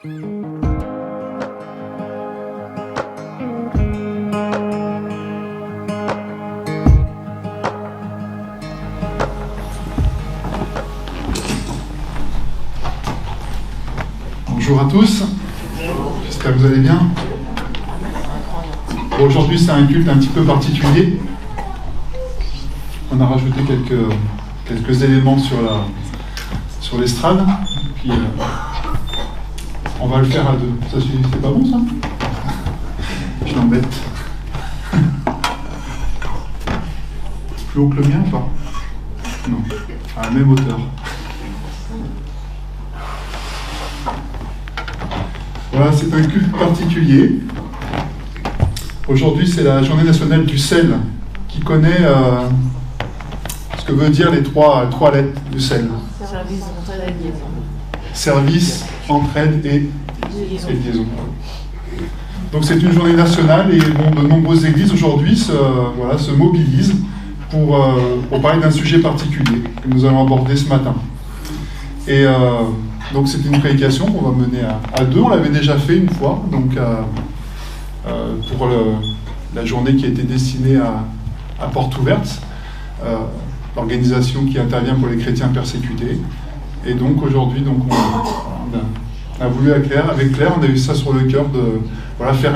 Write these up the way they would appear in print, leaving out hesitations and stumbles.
Bonjour à tous, j'espère que vous allez bien. Bon, aujourd'hui c'est un culte un petit peu particulier. On a rajouté quelques éléments sur l'estrade. Puis on va le faire à deux. Ça suffit, c'est pas bon ça? Je l'embête. Plus haut que le mien ou pas? Non, à la même hauteur. Voilà, c'est un culte particulier. Aujourd'hui, c'est la journée nationale du sel, qui connaît ce que veut dire les trois lettres du sel. Service, entraide et liaison. Service, entraide et liaison. Donc c'est une journée nationale et de nombreuses églises aujourd'hui se mobilisent pour parler d'un sujet particulier que nous allons aborder ce matin. Et donc c'est une prédication qu'on va mener à deux. On l'avait déjà fait une fois, donc pour la journée qui a été destinée à Porte Ouverte, l'organisation qui intervient pour les chrétiens persécutés. Et donc aujourd'hui, on a voulu avec Claire, on a eu ça sur le cœur de faire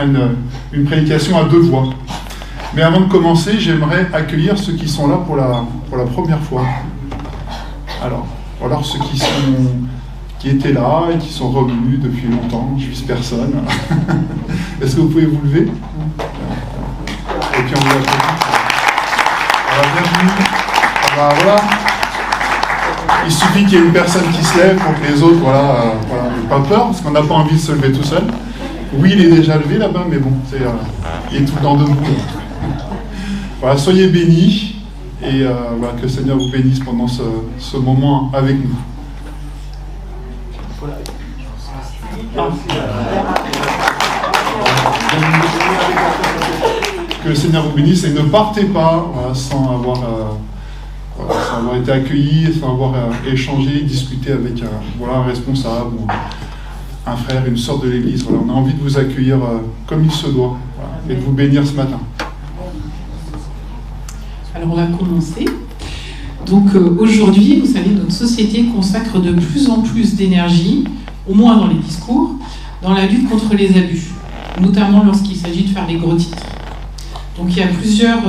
une prédication à deux voix. Mais avant de commencer, j'aimerais accueillir ceux qui sont là pour la première fois. Alors ceux qui étaient là et qui sont revenus depuis longtemps, je vise personne. Est-ce que vous pouvez vous lever? Et puis on vous applaudit. Bienvenue. Voilà. Il suffit qu'il y ait une personne qui se lève pour que les autres, n'aient pas peur, parce qu'on n'a pas envie de se lever tout seul. Oui, il est déjà levé là-bas, mais bon, il est tout le temps debout. Voilà, soyez bénis et que le Seigneur vous bénisse pendant ce moment avec nous. Que le Seigneur vous bénisse et ne partez pas sans avoir été accueillis, sans avoir échangé, discuté avec un responsable ou un frère, une sœur de l'Église. On a envie de vous accueillir comme il se doit et de vous bénir ce matin. Alors on va commencer. Donc aujourd'hui, vous savez, notre société consacre de plus en plus d'énergie, au moins dans les discours, dans la lutte contre les abus, notamment lorsqu'il s'agit de faire des gros titres. Donc il y a plusieurs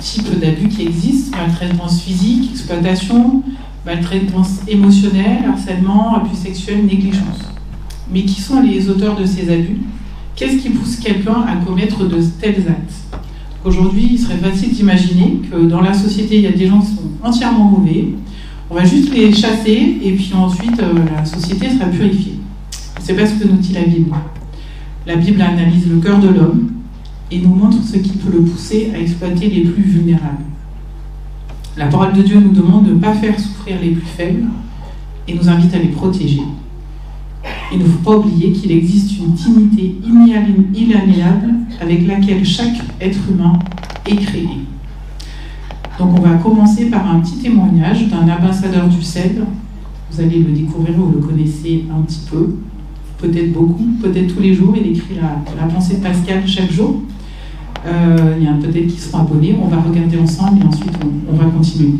types d'abus qui existent: maltraitance physique, exploitation, maltraitance émotionnelle, harcèlement, abus sexuel, négligence. Mais qui sont les auteurs de ces abus? Qu'est-ce qui pousse quelqu'un à commettre de tels actes? Aujourd'hui, il serait facile d'imaginer que dans la société, il y a des gens qui sont entièrement mauvais. On va juste les chasser et puis ensuite la société sera purifiée. C'est pas ce que nous dit la Bible. La Bible analyse le cœur de l'homme et nous montre ce qui peut le pousser à exploiter les plus vulnérables. La parole de Dieu nous demande de ne pas faire souffrir les plus faibles et nous invite à les protéger. Il ne faut pas oublier qu'il existe une dignité inaliénable avec laquelle chaque être humain est créé. Donc on va commencer par un petit témoignage d'un ambassadeur du sel. Vous allez le découvrir, vous le connaissez un petit peu, peut-être beaucoup, peut-être tous les jours. Il écrit la pensée de Pascal chaque jour. Il y en a peut-être qui seront abonnés. On va regarder ensemble et ensuite on va continuer.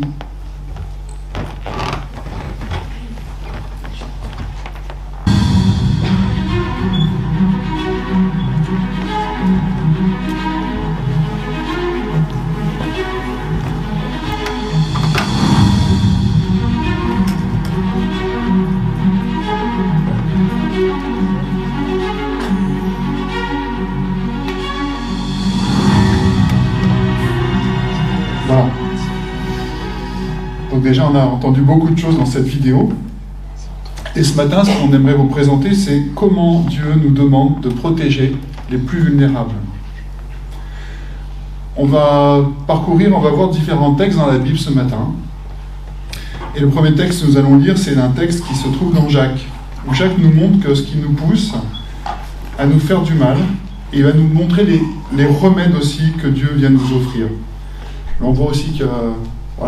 Voilà. Donc déjà, on a entendu beaucoup de choses dans cette vidéo. Et ce matin, ce qu'on aimerait vous présenter, c'est comment Dieu nous demande de protéger les plus vulnérables. On va voir différents textes dans la Bible ce matin. Et le premier texte que nous allons lire, c'est un texte qui se trouve dans Jacques, où Jacques nous montre que ce qui nous pousse à nous faire du mal, et il va nous montrer les remèdes aussi que Dieu vient nous offrir. Mais on voit aussi que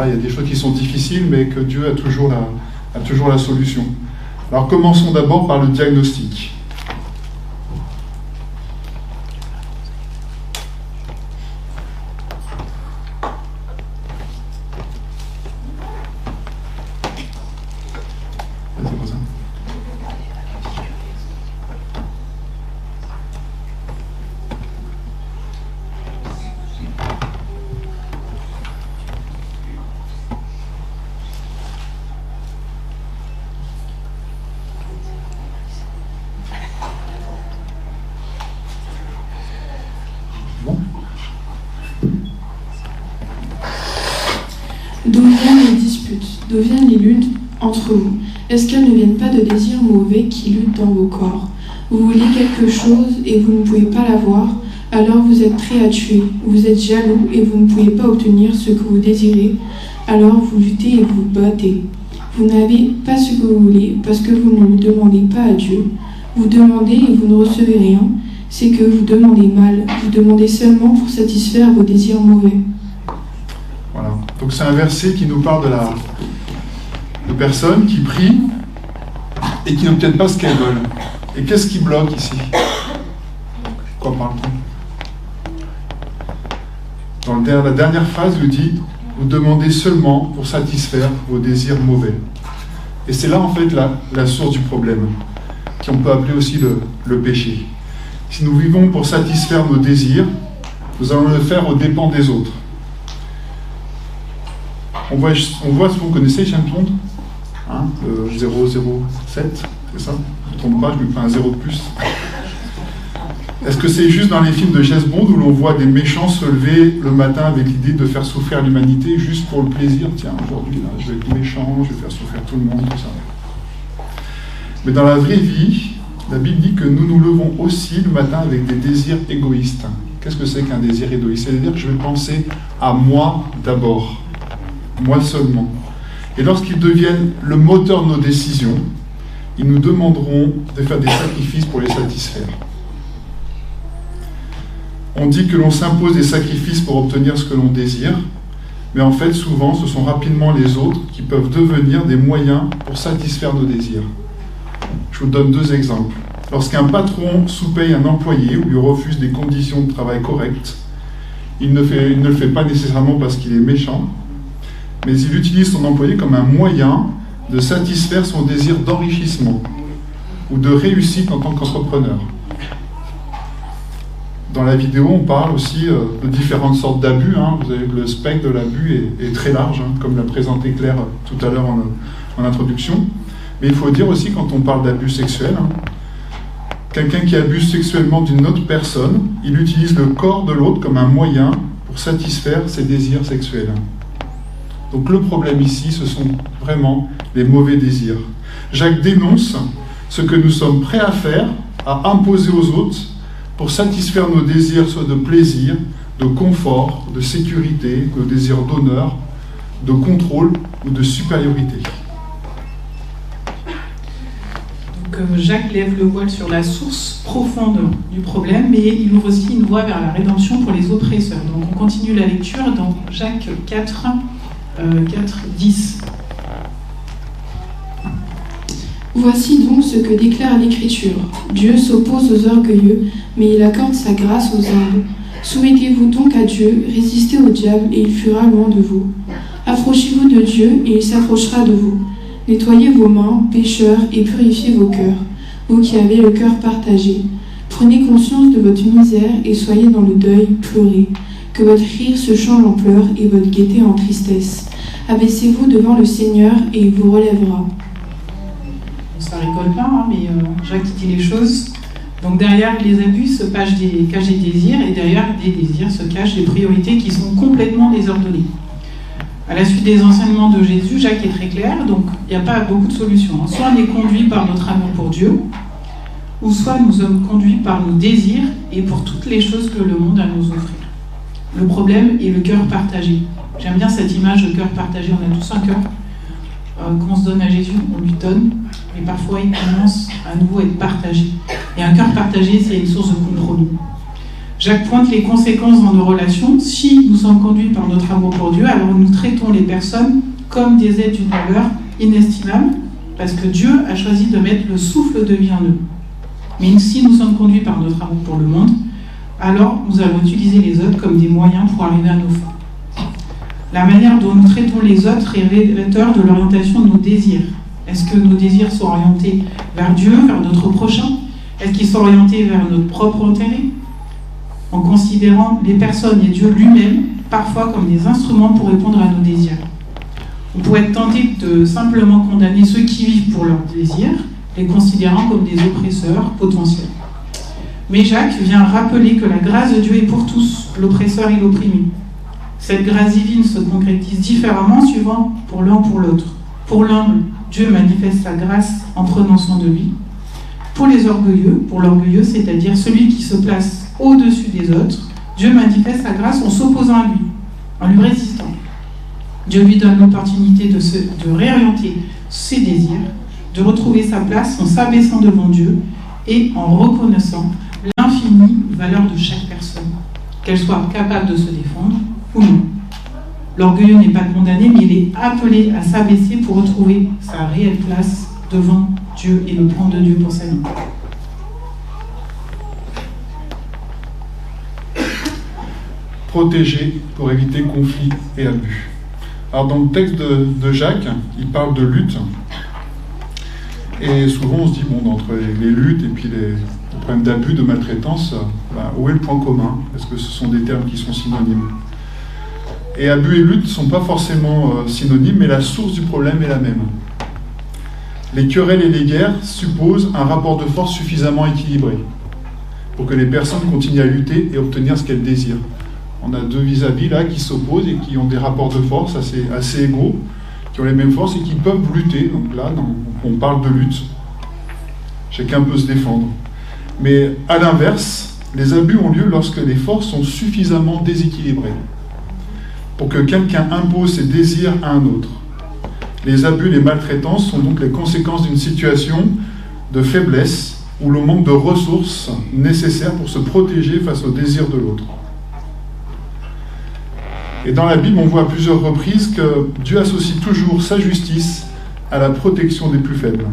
il y a des choses qui sont difficiles, mais que Dieu a toujours la solution. Alors commençons d'abord par le diagnostic. D'où viennent les luttes entre vous? Est-ce qu'elles ne viennent pas de désirs mauvais qui luttent dans vos corps? Vous voulez quelque chose et vous ne pouvez pas l'avoir, alors vous êtes prêt à tuer. Vous êtes jaloux et vous ne pouvez pas obtenir ce que vous désirez, alors vous luttez et vous battez. Vous n'avez pas ce que vous voulez parce que vous ne le demandez pas à Dieu. Vous demandez et vous ne recevez rien, c'est que vous demandez mal. Vous demandez seulement pour satisfaire vos désirs mauvais. Voilà. Donc c'est un verset qui nous parle de personnes qui prient et qui n'obtiennent pas ce qu'elles veulent. Et qu'est-ce qui bloque ici? Quoi parle-t-on? Dans la dernière phrase, il dit « Vous demandez seulement pour satisfaire vos désirs mauvais ». Et c'est là en fait la source du problème, qu'on peut appeler aussi le péché. Si nous vivons pour satisfaire nos désirs, nous allons le faire aux dépens des autres. On voit ce que vous connaissez, James Bond, hein, 007, c'est ça? Je ne me trompe pas, je me fais un 0 de plus. Est-ce que c'est juste dans les films de James Bond où l'on voit des méchants se lever le matin avec l'idée de faire souffrir l'humanité juste pour le plaisir? Tiens, aujourd'hui, là, je vais être méchant, je vais faire souffrir tout le monde, tout ça. Mais dans la vraie vie, la Bible dit que nous nous levons aussi le matin avec des désirs égoïstes. Qu'est-ce que c'est qu'un désir égoïste? C'est-à-dire que je vais penser à moi d'abord, moi seulement. Et lorsqu'ils deviennent le moteur de nos décisions, ils nous demanderont de faire des sacrifices pour les satisfaire. On dit que l'on s'impose des sacrifices pour obtenir ce que l'on désire, mais en fait, souvent, ce sont rapidement les autres qui peuvent devenir des moyens pour satisfaire nos désirs. Je vous donne 2 exemples. Lorsqu'un patron sous-paye un employé ou lui refuse des conditions de travail correctes, il ne le fait pas nécessairement parce qu'il est méchant, mais il utilise son employé comme un moyen de satisfaire son désir d'enrichissement ou de réussite en tant qu'entrepreneur. Dans la vidéo, on parle aussi de différentes sortes d'abus. Hein. Vous avez le spectre de l'abus est très large, hein, comme l'a présenté Claire tout à l'heure en introduction. Mais il faut dire aussi, quand on parle d'abus sexuels, hein, quelqu'un qui abuse sexuellement d'une autre personne, il utilise le corps de l'autre comme un moyen pour satisfaire ses désirs sexuels. Donc le problème ici, ce sont vraiment les mauvais désirs. Jacques dénonce ce que nous sommes prêts à faire, à imposer aux autres, pour satisfaire nos désirs, soit de plaisir, de confort, de sécurité, de désir d'honneur, de contrôle ou de supériorité. Donc Jacques lève le voile sur la source profonde du problème, mais il ouvre aussi une voie vers la rédemption pour les oppresseurs. Donc on continue la lecture dans Jacques 4, 10. Voici donc ce que déclare l'Écriture. Dieu s'oppose aux orgueilleux, mais il accorde sa grâce aux humbles. Soumettez-vous donc à Dieu, résistez au diable, et il fuira loin de vous. Approchez-vous de Dieu, et il s'approchera de vous. Nettoyez vos mains, pécheurs, et purifiez vos cœurs, vous qui avez le cœur partagé. Prenez conscience de votre misère, et soyez dans le deuil, pleurez. Que votre rire se change en pleurs, et votre gaieté en tristesse. Abaissez-vous devant le Seigneur, et il vous relèvera. Ça rigole pas, hein, mais Jacques dit les choses. Donc derrière les abus se cachent des désirs, et derrière des désirs se cachent des priorités qui sont complètement désordonnées. À la suite des enseignements de Jésus, Jacques est très clair, donc il n'y a pas beaucoup de solutions. Hein. Soit on est conduit par notre amour pour Dieu, ou soit nous sommes conduits par nos désirs et pour toutes les choses que le monde a à nous offrir. Le problème est le cœur partagé. J'aime bien cette image de cœur partagé, on a tous un cœur. Qu'on se donne à Jésus, on lui donne, mais parfois il commence à nouveau à être partagé. Et un cœur partagé, c'est une source de compromis. Jacques pointe les conséquences dans nos relations. Si nous sommes conduits par notre amour pour Dieu, alors nous traitons les personnes comme des êtres d'une valeur inestimable, parce que Dieu a choisi de mettre le souffle de vie en eux. Mais si nous sommes conduits par notre amour pour le monde, alors nous allons utiliser les autres comme des moyens pour arriver à nos fins. La manière dont nous traitons les autres est révélateur de l'orientation de nos désirs. Est-ce que nos désirs sont orientés vers Dieu, vers notre prochain? Est-ce qu'ils sont orientés vers notre propre intérêt? En considérant les personnes et Dieu lui-même, parfois comme des instruments pour répondre à nos désirs. On pourrait être tenté de simplement condamner ceux qui vivent pour leurs désirs, les considérant comme des oppresseurs potentiels. Mais Jacques vient rappeler que la grâce de Dieu est pour tous, l'oppresseur et l'opprimé. Cette grâce divine se concrétise différemment suivant pour l'un ou pour l'autre. Pour l'humble, Dieu manifeste sa grâce en prenant soin de lui. Pour les orgueilleux, c'est-à-dire celui qui se place au-dessus des autres, Dieu manifeste sa grâce en s'opposant à lui, en lui résistant. Dieu lui donne l'opportunité de réorienter ses désirs, de retrouver sa place en s'abaissant devant Dieu et en reconnaissant l'infinie valeur de chaque personne, qu'elle soit capable de se défendre ou non. L'orgueilleux n'est pas condamné, mais il est appelé à s'abaisser pour retrouver sa réelle place devant Dieu et le plan de Dieu pour sa vie. Protéger pour éviter conflit et abus. Alors dans le texte de Jacques, il parle de lutte. Et souvent on se dit, bon, entre les luttes et puis les problèmes d'abus, de maltraitance, où est le point commun? Est-ce que ce sont des termes qui sont synonymes? Et abus et lutte ne sont pas forcément synonymes, mais la source du problème est la même. Les querelles et les guerres supposent un rapport de force suffisamment équilibré pour que les personnes continuent à lutter et obtenir ce qu'elles désirent. On a deux vis-à-vis là qui s'opposent et qui ont des rapports de force assez égaux, qui ont les mêmes forces et qui peuvent lutter. Donc là, on parle de lutte. Chacun peut se défendre. Mais à l'inverse, les abus ont lieu lorsque les forces sont suffisamment déséquilibrées pour que quelqu'un impose ses désirs à un autre. Les abus et les maltraitances sont donc les conséquences d'une situation de faiblesse ou le manque de ressources nécessaires pour se protéger face aux désirs de l'autre. Et dans la Bible, on voit à plusieurs reprises que Dieu associe toujours sa justice à la protection des plus faibles.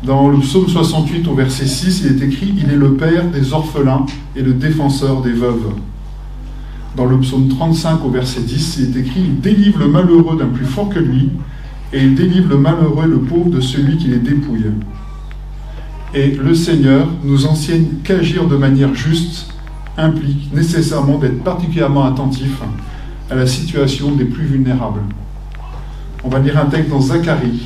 Dans le psaume 68, au verset 6, il est écrit « Il est le père des orphelins et le défenseur des veuves ». Dans le psaume 35, au verset 10, il est écrit « Il délivre le malheureux d'un plus fort que lui, et il délivre le malheureux et le pauvre de celui qui les dépouille. » Et le Seigneur nous enseigne qu'agir de manière juste implique nécessairement d'être particulièrement attentif à la situation des plus vulnérables. On va lire un texte dans Zacharie.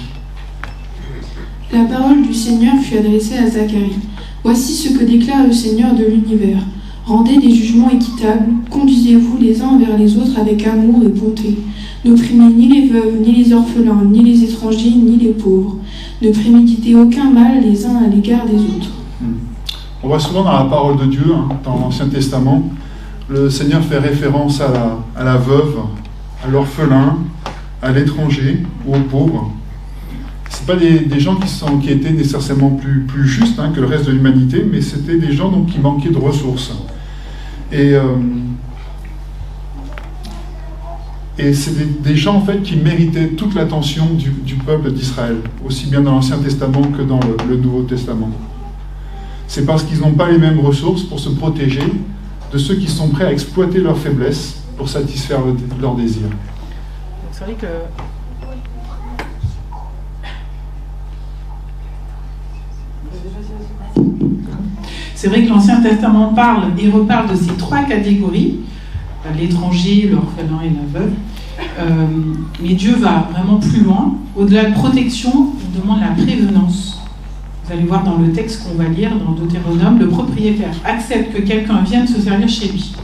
La parole du Seigneur fut adressée à Zacharie. Voici ce que déclare le Seigneur de l'univers. Rendez des jugements équitables, conduisez-vous les uns envers les autres avec amour et bonté. N'opprimez ni les veuves, ni les orphelins, ni les étrangers, ni les pauvres. Ne préméditez aucun mal les uns à l'égard des autres. On voit souvent dans la parole de Dieu, dans l'Ancien Testament, le Seigneur fait référence à la veuve, à l'orphelin, à l'étranger ou aux pauvres. Ce pas des gens qui étaient nécessairement plus justes que le reste de l'humanité, mais c'était des gens donc, qui manquaient de ressources. Et c'est des gens en fait qui méritaient toute l'attention du peuple d'Israël, aussi bien dans l'Ancien Testament que dans le Nouveau Testament. C'est parce qu'ils n'ont pas les mêmes ressources pour se protéger de ceux qui sont prêts à exploiter leurs faiblesses pour satisfaire leurs désirs. Donc c'est vrai que c'est vrai que l'Ancien Testament parle et reparle de ces trois catégories, l'étranger, l'orphelin et la veuve. Mais Dieu va vraiment plus loin. Au-delà de protection, il demande la prévenance. Vous allez voir dans le texte qu'on va lire dans Deutéronome, le propriétaire accepte que quelqu'un vienne se servir chez lui.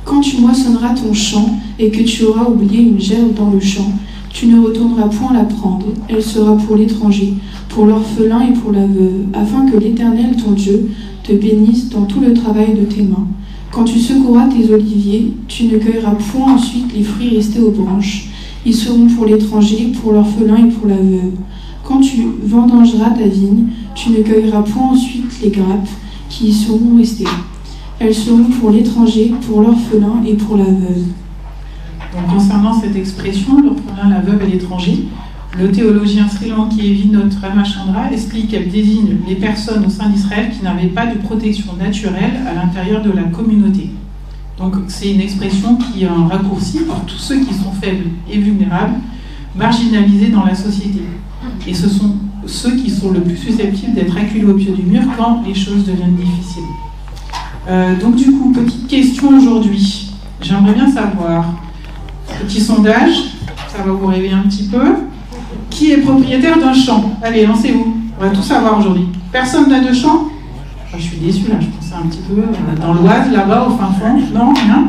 Quand tu moissonneras ton champ et que tu auras oublié une gerbe dans le champ, tu ne retourneras point la prendre. Elle sera pour l'étranger, pour l'orphelin et pour la veuve, afin que l'Éternel, ton Dieu, te bénisse dans tout le travail de tes mains. Quand tu secoueras tes oliviers, tu ne cueilleras point ensuite les fruits restés aux branches. Ils seront pour l'étranger, pour l'orphelin et pour la veuve. Quand tu vendangeras ta vigne, tu ne cueilleras point ensuite les grappes qui y seront restées. Elles seront pour l'étranger, pour l'orphelin et pour la veuve. Donc, concernant cette expression, l'orphelin, la veuve et l'étranger, le théologien sri-lankais Vinod Ramachandra explique qu'elle désigne les personnes au sein d'Israël qui n'avaient pas de protection naturelle à l'intérieur de la communauté. Donc c'est une expression qui est un raccourci pour tous ceux qui sont faibles et vulnérables, marginalisés dans la société. Et ce sont ceux qui sont le plus susceptibles d'être acculés au pied du mur quand les choses deviennent difficiles. Donc du coup, petite question aujourd'hui. J'aimerais bien savoir, petit sondage, ça va vous réveiller un petit peu. Qui est propriétaire d'un champ? Allez, lancez-vous. On va tout savoir aujourd'hui. Personne n'a de champ? Je suis déçue là, je pensais un petit peu dans l'Oise, là-bas, au fin fond. Non, rien.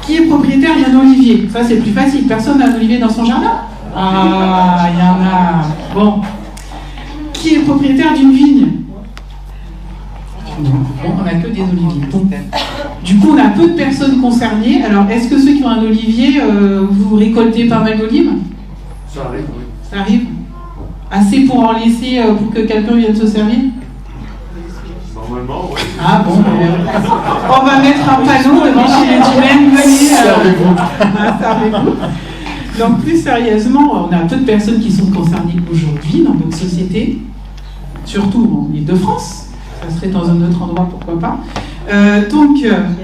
Qui est propriétaire d'un olivier? Ça, c'est plus facile. Personne n'a un olivier dans son jardin? Ah, il y en a. Bon. Qui est propriétaire d'une vigne? Bon, on n'a que des oliviers. Donc, du coup, on a peu de personnes concernées. Alors, est-ce que ceux qui ont un olivier, vous récoltez pas mal d'olives? Ça arrive, oui. Ça arrive? Assez pour en laisser pour que quelqu'un vienne se servir? Normalement, oui. Ah bon, on va mettre un panneau devant chez les Dumaine, venez. Servez-vous. Donc plus sérieusement, on a peu de personnes qui sont concernées aujourd'hui dans notre société, surtout en Île-de-France. Ça serait dans un autre endroit, pourquoi pas. Donc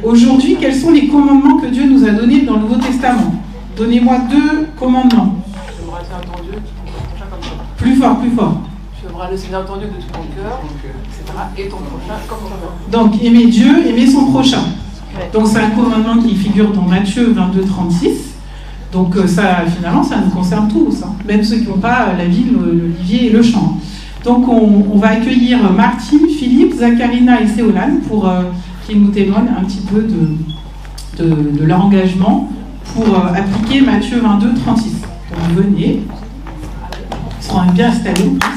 aujourd'hui, quels sont les commandements que Dieu nous a donnés dans le Nouveau Testament? Donnez-moi 2 commandements. Tu aimeras le Seigneur ton Dieu, tout ton prochain comme toi. Plus fort, plus fort. Tu aimeras le Seigneur ton Dieu de tout ton cœur, etc. Et ton prochain comme toi-même. Donc aimer Dieu, aimer son prochain. Ouais. Donc c'est un commandement qui figure dans Matthieu 22, 36. Donc ça, finalement, ça nous concerne tous, hein. Même ceux qui n'ont pas la vigne, l'olivier et le champ. Donc on va accueillir Martine, Philippe, Zacharina et Séolane pour qu'ils nous témoignent un petit peu de leur engagement pour appliquer Matthieu 22, 36. Donc venez, ils seront bien installés en plus.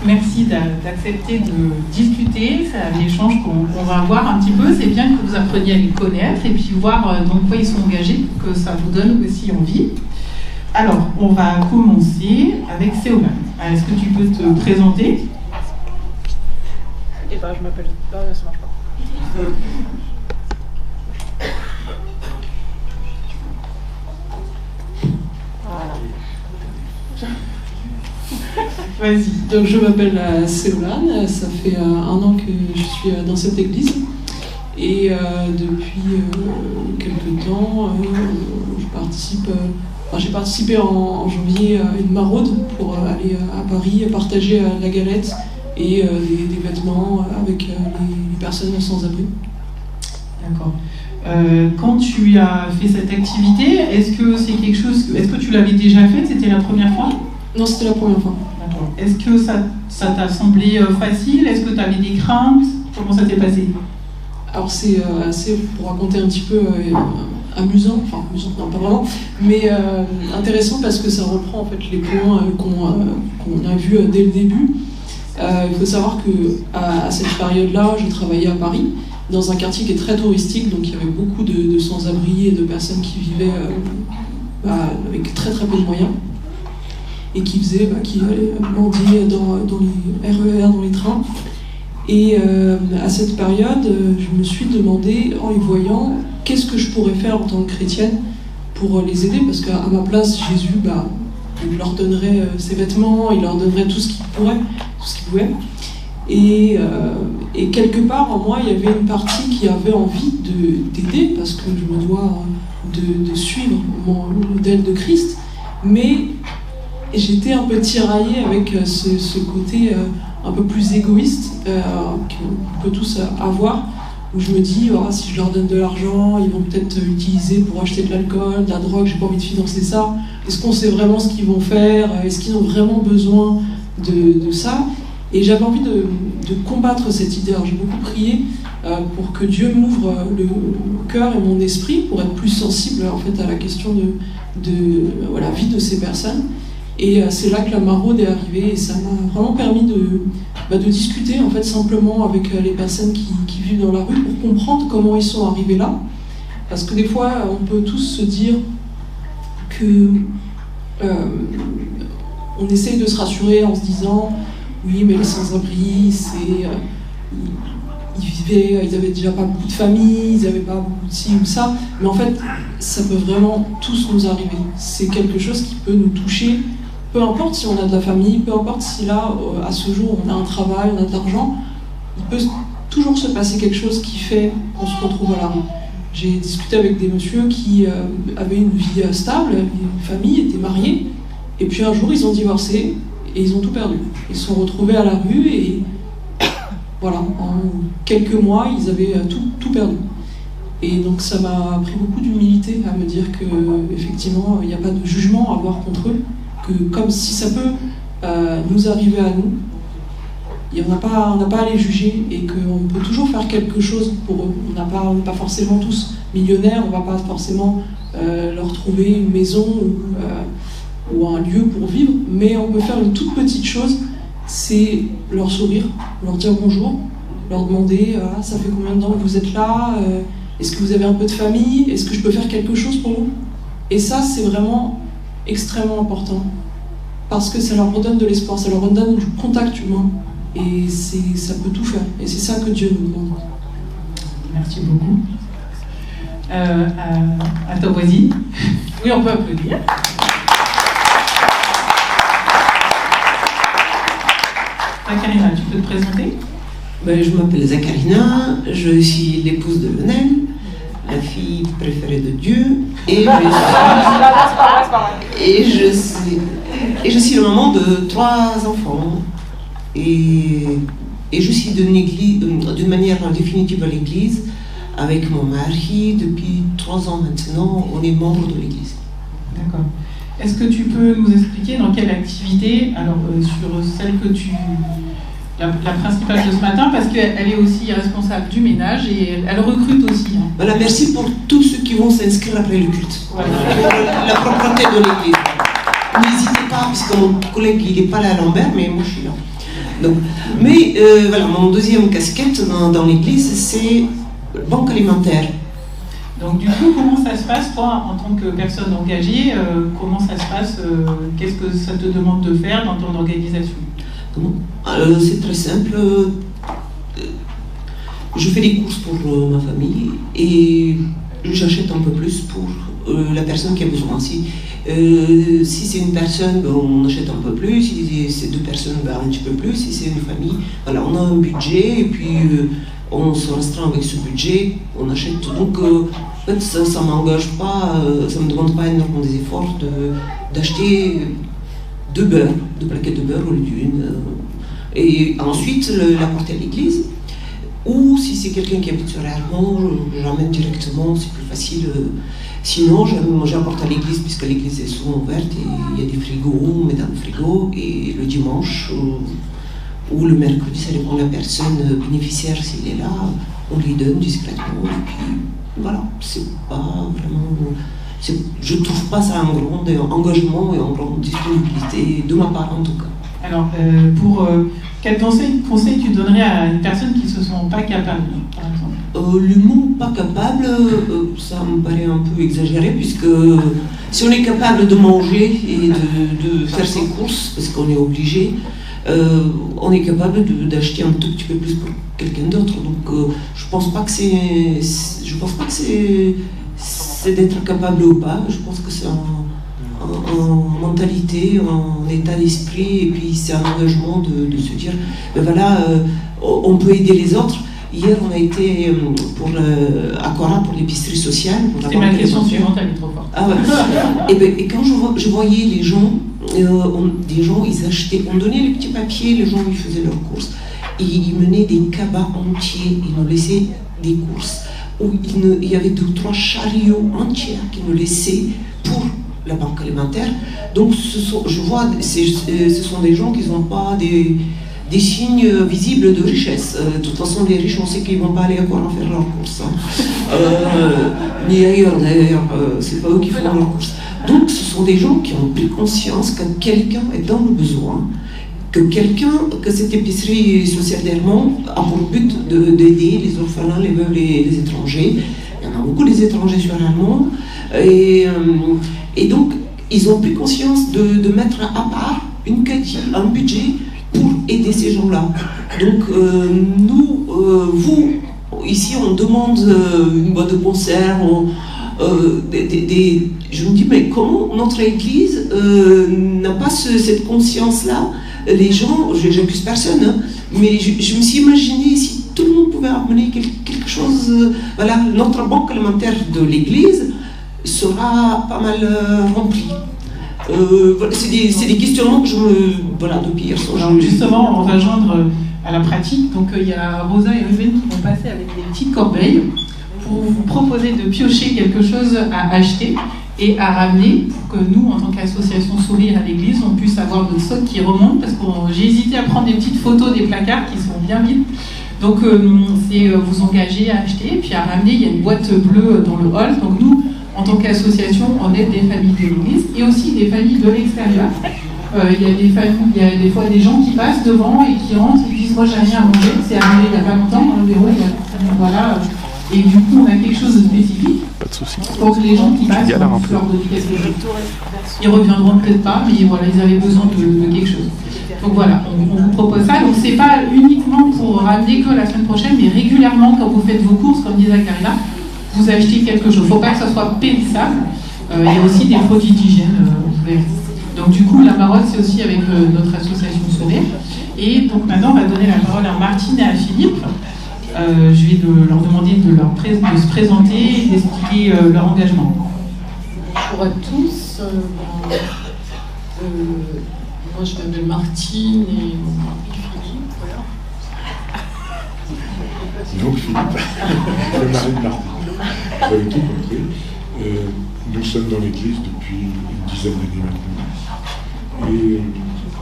Merci d'accepter de discuter, c'est l'échange qu'on va avoir un petit peu. C'est bien que vous appreniez à les connaître et puis voir dans quoi ils sont engagés pour que ça vous donne aussi envie. Alors, on va commencer avec Séolane. Est-ce que tu peux te présenter? Et bah, je m'appelle. Ah, ça marche pas. Vas-y. Donc je m'appelle Séolane, ça fait 1 an que je suis dans cette église et depuis quelques temps j'ai participé en janvier à une maraude pour aller à Paris partager la galette et des vêtements avec les personnes sans abri. D'accord. Quand tu as fait cette activité, est-ce que c'est quelque chose, est-ce que tu l'avais déjà fait? C'était la première fois? Non, c'était la première fois. D'accord. Est-ce que ça t'a semblé facile? Est-ce que tu avais des craintes? Comment ça s'est passé? Alors c'est assez, pour raconter un petit peu, amusant, enfin amusant non pas vraiment, mais intéressant parce que ça reprend en fait les points qu'on a vus dès le début. Il faut savoir que à cette période-là, je travaillais à Paris, dans un quartier qui est très touristique, donc il y avait beaucoup de sans-abri et de personnes qui vivaient avec très très peu de moyens et qui allaient mendier dans les RER, dans les trains. Et à cette période, je me suis demandé, en les voyant, qu'est-ce que je pourrais faire en tant que chrétienne pour les aider, parce qu'à ma place, Jésus, il leur donnerait ses vêtements, il leur donnerait tout ce qu'il pourrait, tout ce qu'il pouvait. Et quelque part, en moi, il y avait une partie qui avait envie d'aider, parce que je me dois de suivre le modèle de Christ, mais j'étais un peu tiraillée avec ce côté un peu plus égoïste qu'on peut tous avoir, où je me dis, si je leur donne de l'argent, ils vont peut-être l'utiliser pour acheter de l'alcool, de la drogue, j'ai pas envie de financer ça. Est-ce qu'on sait vraiment ce qu'ils vont faire? Est-ce qu'ils ont vraiment besoin de ça? Et j'avais envie de combattre cette idée. Alors j'ai beaucoup prié pour que Dieu m'ouvre le cœur et mon esprit pour être plus sensible en fait à la question de la vie de ces personnes. Et c'est là que la maraude est arrivée et ça m'a vraiment permis de discuter en fait simplement avec les personnes qui vivent dans la rue pour comprendre comment ils sont arrivés là. Parce que des fois, on peut tous se dire que on essaye de se rassurer en se disant oui, mais les sans-abri, ils avaient déjà pas beaucoup de famille, ils n'avaient pas beaucoup de ci ou ça. Mais en fait, ça peut vraiment tous nous arriver. C'est quelque chose qui peut nous toucher. Peu importe si on a de la famille, peu importe si là, à ce jour, on a un travail, on a de l'argent, il peut toujours se passer quelque chose qui fait qu'on se retrouve à la rue. J'ai discuté avec des messieurs qui avaient une vie stable, une famille, étaient mariés, et puis un jour ils ont divorcé, et ils ont tout perdu. Ils se sont retrouvés à la rue et voilà, en quelques mois, ils avaient tout perdu. Et donc ça m'a pris beaucoup d'humilité à me dire qu'effectivement, il n'y a pas de jugement à avoir contre eux, que comme si ça peut nous arriver à nous, on n'a pas à les juger et qu'on peut toujours faire quelque chose pour eux. On n'est pas forcément tous millionnaires, on ne va pas forcément leur trouver une maison ou un lieu pour vivre, mais on peut faire une toute petite chose, c'est leur sourire, leur dire bonjour, leur demander ça fait combien de temps que vous êtes là, est-ce que vous avez un peu de famille, est-ce que je peux faire quelque chose pour vous? Et ça, c'est vraiment extrêmement important, parce que ça leur redonne de l'espoir, ça leur redonne du contact humain, et ça peut tout faire, et c'est ça que Dieu nous demande. Merci beaucoup. À ta voisine. Oui, on peut applaudir. Zakarina, tu peux te présenter? Je m'appelle Zakarina, je suis l'épouse de Lionel, la fille préférée de Dieu, et je suis la maman de 3 enfants. Et je suis d'une manière définitive à l'église avec mon mari depuis 3 ans maintenant. On est membre de l'église. D'accord. Est-ce que tu peux nous expliquer dans quelle activité, alors sur celle que la principale de ce matin, parce qu'elle est aussi responsable du ménage et elle recrute aussi. Hein. Voilà, merci pour tous ceux qui vont s'inscrire après le culte. Voilà. La propreté de l'église. N'hésitez pas, parce que mon collègue il n'est pas là à Lambert, mais moi je suis là. Donc, mais voilà, mon deuxième casquette dans l'église, c'est banque alimentaire. Donc du coup, comment ça se passe, toi, en tant que personne engagée, comment ça se passe, qu'est-ce que ça te demande de faire dans ton organisation? C'est très simple. Je fais des courses pour ma famille et j'achète un peu plus pour la personne qui a besoin. Si c'est une personne, on achète un peu plus. Si c'est 2 personnes, un petit peu plus. Si c'est une famille, voilà, on a un budget et puis on se restreint avec ce budget, on achète. Donc en fait, ça ne m'engage pas, ça ne me demande pas énormément des efforts d'acheter 2 plaquettes de beurre au lieu d'une. Et ensuite l'apporter à l'église. Ou si c'est quelqu'un qui habite sur Hermont, je l'emmène directement, c'est plus facile. Sinon, j'apporte à l'église, puisque l'église est souvent ouverte et il y a des frigos, on met dans le frigo. Et le dimanche ou le mercredi, ça dépend de la personne bénéficiaire, s'il est là, on lui donne discrètement. Et puis voilà, c'est pas vraiment. Je ne trouve pas ça un grand engagement et une grande disponibilité, de ma part en tout cas. Alors, quel conseil tu donnerais à une personne qui ne se sent pas capable, par exemple? Le mot « pas capable », ça me paraît un peu exagéré, puisque si on est capable de manger et de faire ses courses, parce qu'on est obligé, on est capable d'acheter un tout petit peu plus pour quelqu'un d'autre. Donc, je pense pas que c'est d'être capable ou pas. Je pense que c'est en mentalité, en état d'esprit, et puis c'est un engagement de se dire, ben voilà, on peut aider les autres. Hier, on a été à Cora pour l'épicerie sociale. C'est ma question suivante, elle est trop forte. Ah ouais. et quand je voyais les gens, des gens, ils achetaient, on donnait les petits papiers, les gens ils faisaient leurs courses, et ils menaient des cabas entiers, ils nous laissaient des courses, où il y avait 2 ou 3 chariots entiers qui nous laissaient pour la banque alimentaire. Donc je vois, ce sont des gens qui n'ont pas des signes visibles de richesse. De toute façon, les riches, on sait qu'ils ne vont pas aller à Cora faire leurs courses. Ni ailleurs, d'ailleurs, c'est pas eux qui font leurs courses. Donc ce sont des gens qui ont pris conscience que quelqu'un est dans le besoin, que cette épicerie sociale d'Hermont a pour but d'aider les orphelins, les veuves, les étrangers. Il y en a beaucoup des étrangers sur Hermont. Et donc, ils ont pris conscience de mettre à part un budget pour aider ces gens-là. Donc, vous, ici, on demande une boîte de concert, je me dis, mais comment notre Église n'a pas cette conscience-là? Les gens, j'accuse personne, hein, mais je me suis imaginé si tout le monde pouvait amener quelque chose. Voilà, notre banque alimentaire de l'Église sera pas mal remplie. Voilà, c'est des questionnements que je me... Voilà, depuis hier soir. Alors justement, on va joindre à la pratique. Donc il y a Rosa et Ruben qui vont passer avec des petites corbeilles pour vous proposer de piocher quelque chose à acheter et à ramener pour que nous, en tant qu'association Sourire à l'église, on puisse avoir notre stock qui remonte, parce que j'ai hésité à prendre des petites photos des placards qui sont bien vides. Donc c'est vous engager à acheter, puis à ramener. Il y a une boîte bleue dans le hall. Donc nous, en tant qu'association, on aide des familles de l'église et aussi des familles de l'extérieur. Il y a des familles, il y a des fois des gens qui passent devant et qui rentrent et qui disent « moi j'ai rien à manger ». C'est arrivé il n'y a pas longtemps dans le bureau. Voilà. Et du coup, on a quelque chose de spécifique. Pas de souci. Donc les gens qui passent, leur donner quelque chose. Ils reviendront peut-être pas, mais voilà, ils avaient besoin de quelque chose. Donc voilà, on vous propose ça. Donc c'est pas uniquement pour ramener que la semaine prochaine, mais régulièrement quand vous faites vos courses, comme disait Karina, vous achetez quelque chose. Il ne faut pas que ça soit périssable. Il y a aussi des produits d'hygiène. Donc du coup, la parole, c'est aussi avec notre association Sourire. Et donc maintenant, on va donner la parole à Martine et à Philippe. Je vais leur demander de se présenter et d'expliquer leur engagement. Bonjour à tous. Moi, je m'appelle Martine et mon mari Philippe. Voilà. Donc Philippe, le mari de Martine. Vous avez tout compris. Nous sommes dans l'église depuis une dizaine d'années maintenant. Et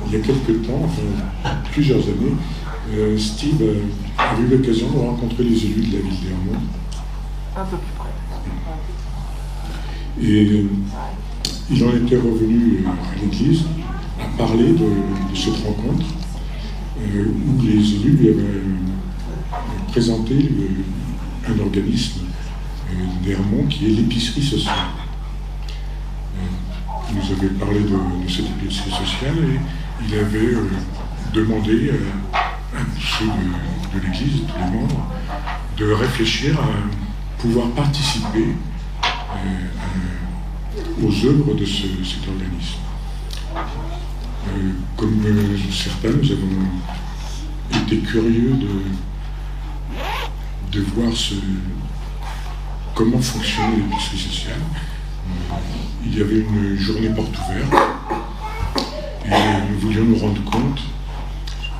il y a quelques temps, enfin plusieurs années, Steve a eu l'occasion de rencontrer les élus de la ville d'Hermont. Un peu plus près. Et il en était revenu à l'église à parler de cette rencontre où les élus lui avaient présenté un organisme d'Hermont qui est l'épicerie sociale. Il nous avait parlé de cette épicerie sociale et il avait demandé à ceux de l'Église, tous les membres, de réfléchir à pouvoir participer aux œuvres de cet organisme. Comme certains, nous avons été curieux de voir comment fonctionnait l'épicerie sociale. Il y avait une journée porte ouverte et nous voulions nous rendre compte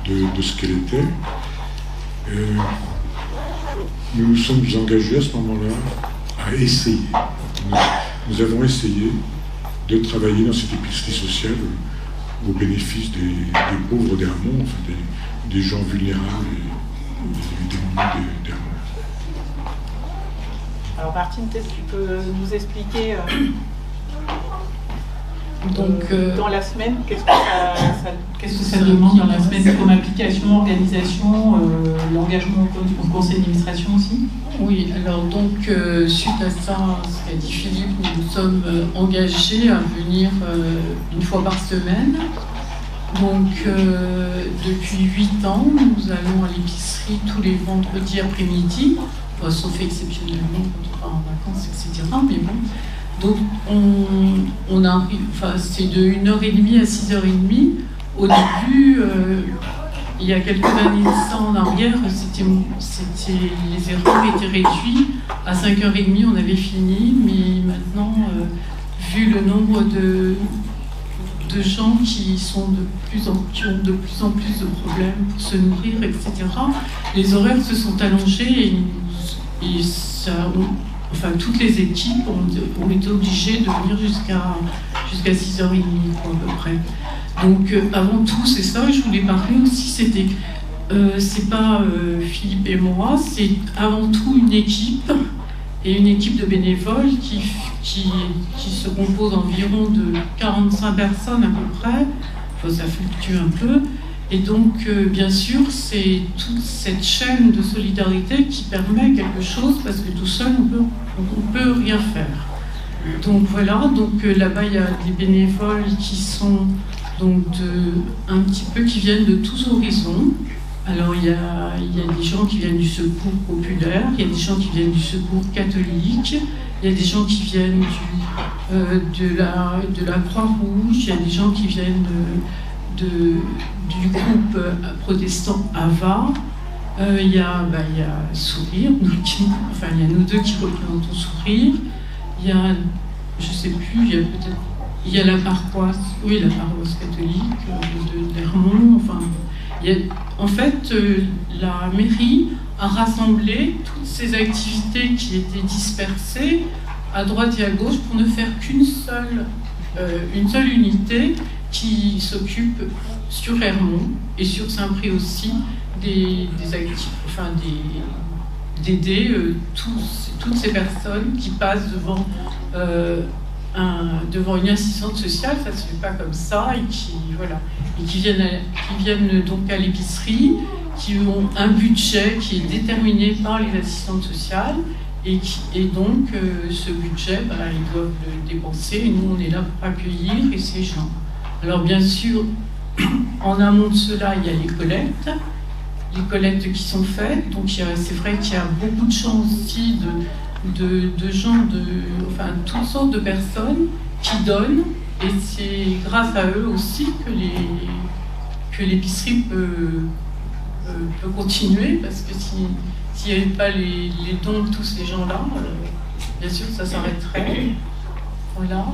de ce qu'elle était. Nous nous sommes engagés à ce moment-là à essayer. Nous avons essayé de travailler dans cette épicerie sociale au bénéfice des pauvres d'Hermont, enfin des gens vulnérables et des démunis d'Hermont. Alors Martine, peut-être tu peux nous expliquer dans la semaine, qu'est-ce que ça demande dans la semaine comme application, organisation, l'engagement au conseil d'administration aussi? Oui, alors donc suite à ça, ce qu'a dit Philippe, nous nous sommes engagés à venir une fois par semaine. Donc depuis 8 ans, nous allons à l'épicerie tous les vendredis après-midi, sauf exceptionnellement quand on part en vacances, etc. Mais bon. Donc, on arrive, enfin, c'est de 1h30 à 6h30. Au début, il y a quelques années en arrière, les erreurs étaient réduits. À 5h30, on avait fini, mais maintenant, vu le nombre de gens qui ont de plus en plus de problèmes pour se nourrir, etc., les horaires se sont allongés et ça... Enfin, toutes les équipes ont été obligées de venir jusqu'à 6h30 à peu près. Donc avant tout, c'est ça, je voulais parler aussi, c'est pas Philippe et moi, c'est avant tout une équipe, et une équipe de bénévoles qui se compose environ de 45 personnes à peu près, enfin, ça fluctue un peu. Et donc, bien sûr, c'est toute cette chaîne de solidarité qui permet quelque chose, parce que tout seul, on peut rien faire. Donc voilà, donc là-bas, il y a des bénévoles qui sont donc un petit peu qui viennent de tous horizons. Alors, il y a des gens qui viennent du secours populaire, il y a des gens qui viennent du secours catholique, il y a des gens qui viennent de la Croix-Rouge, il y a des gens qui viennent du groupe protestant AVA, il y a Sourire, il y a nous deux qui représentons Sourire, il y a, je sais plus, il y a peut-être il y a la paroisse catholique d'Hermont. Enfin, en fait, la mairie a rassemblé toutes ces activités qui étaient dispersées à droite et à gauche pour ne faire une seule unité qui s'occupe sur Hermont et sur Saint-Prix aussi d'aider toutes ces personnes qui passent devant une assistante sociale. Ça se fait pas comme ça, et qui viennent donc à l'épicerie, qui ont un budget qui est déterminé par les assistantes sociales, et donc ce budget, ils doivent le dépenser, et nous on est là pour accueillir ces gens. Alors bien sûr, en amont de cela, il y a les collectes qui sont faites, donc c'est vrai qu'il y a beaucoup de gens aussi de gens, toutes sortes de personnes qui donnent, et c'est grâce à eux aussi que l'épicerie peut continuer, parce que s'il n'y avait pas les dons de tous ces gens-là, bien sûr ça s'arrêterait. Voilà.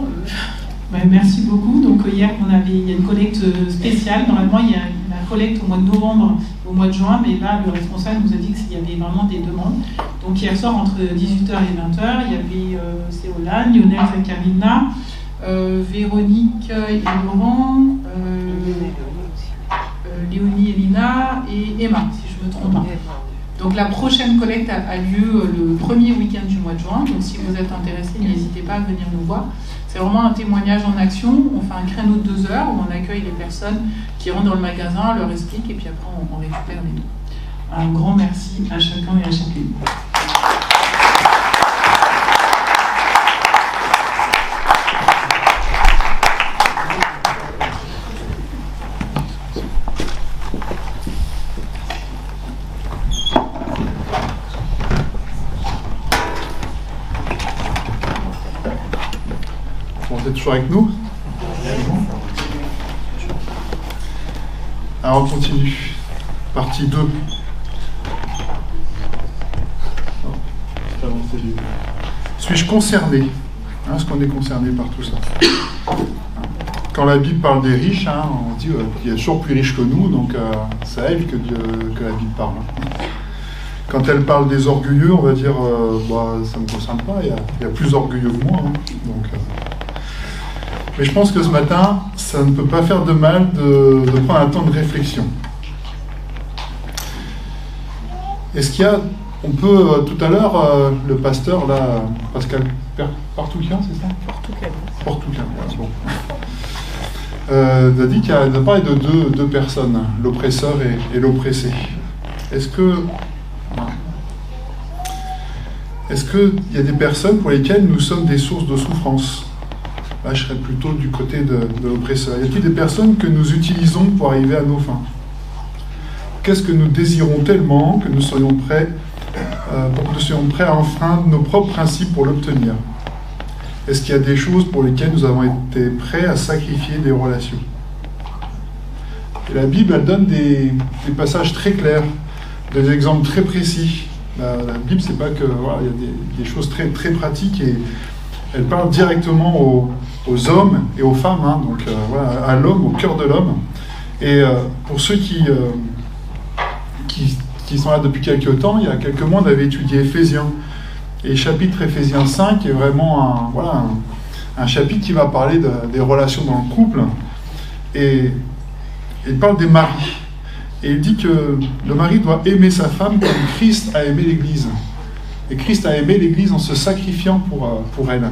Merci beaucoup. Donc hier, il y a une collecte spéciale. Normalement, il y a la collecte au mois de novembre, au mois de juin, mais là, le responsable nous a dit qu'il y avait vraiment des demandes. Donc hier soir, entre 18h et 20h, il y avait Céolane, Lionel Zacarina, Véronique et Laurent, Léonie et Lina et Emma, si je ne me trompe pas. Donc la prochaine collecte a lieu le premier week-end du mois de juin. Donc si vous êtes intéressés, n'hésitez pas à venir nous voir. C'est vraiment un témoignage en action. On fait un créneau de 2 heures où on accueille les personnes qui rentrent dans le magasin, leur explique, et puis après on récupère les dons. Un grand merci à chacun et à chacune. Vous êtes toujours avec nous? Alors on continue. Partie 2. Suis-je concerné? Est-ce qu'on est concerné par tout ça? Quand la Bible parle des riches, on dit qu'il y a toujours plus riches que nous, donc c'est à elle que la Bible parle. Quand elle parle des orgueilleux, on va dire ça ne me concerne pas, il y a plus orgueilleux que moi. Mais je pense que ce matin, ça ne peut pas faire de mal de prendre un temps de réflexion. Est-ce qu'il y a, on peut, tout à l'heure, le pasteur, là, Pascal Partouquian, c'est ça? Partouquian, bon. A dit qu'il a parlé de deux personnes, l'oppresseur et l'oppressé. Est-ce qu'il y a des personnes pour lesquelles nous sommes des sources de souffrance? Là, je serais plutôt du côté de l'oppresseur. Y a-t-il des personnes que nous utilisons pour arriver à nos fins? Qu'est-ce que nous désirons tellement que nous soyons prêts à enfreindre nos propres principes pour l'obtenir? Est-ce qu'il y a des choses pour lesquelles nous avons été prêts à sacrifier des relations? Et la Bible, elle donne des passages très clairs, des exemples très précis. La Bible, c'est pas que il y a des choses très, très pratiques, et elle parle directement aux hommes et aux femmes, à l'homme, au cœur de l'homme. Et pour ceux qui sont là depuis quelques temps, il y a quelques mois, on avait étudié Éphésiens. Et chapitre Éphésiens 5 est vraiment un chapitre qui va parler des relations dans le couple. Et il parle des maris. Et il dit que le mari doit aimer sa femme comme Christ a aimé l'Église. Et Christ a aimé l'Église en se sacrifiant pour elle.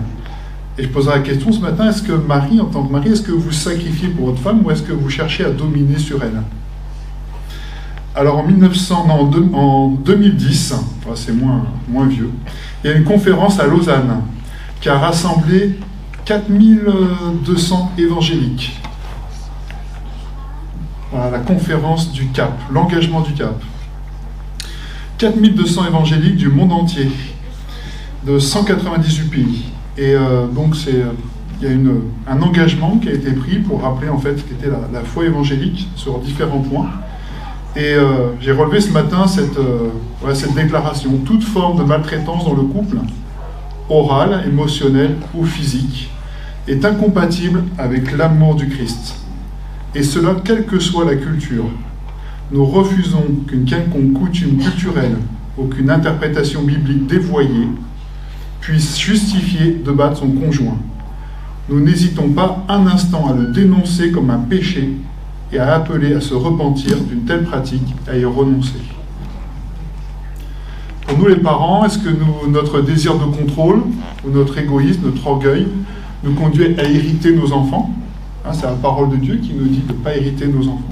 Et je poserai la question ce matin, est-ce que Marie, en tant que mari, est-ce que vous sacrifiez pour votre femme, ou est-ce que vous cherchez à dominer sur elle? Alors en 2010, c'est moins vieux, il y a une conférence à Lausanne qui a rassemblé 4200 évangéliques. Voilà, la conférence du Cap, l'engagement du Cap. 4200 évangéliques du monde entier, de 198 pays. Et donc il y a un engagement qui a été pris pour rappeler en fait ce qu'était la foi évangélique sur différents points. Et j'ai relevé ce matin cette déclaration: toute forme de maltraitance dans le couple, orale, émotionnelle ou physique, est incompatible avec l'amour du Christ. Et cela, quelle que soit la culture. Nous refusons qu'une quelconque coutume culturelle ou qu'une interprétation biblique dévoyée puisse justifier de battre son conjoint. Nous n'hésitons pas un instant à le dénoncer comme un péché et à appeler à se repentir d'une telle pratique et à y renoncer. Pour nous les parents, est-ce que notre désir de contrôle ou notre égoïsme, notre orgueil, nous conduit à hériter nos enfants ? C'est la parole de Dieu qui nous dit de ne pas hériter nos enfants.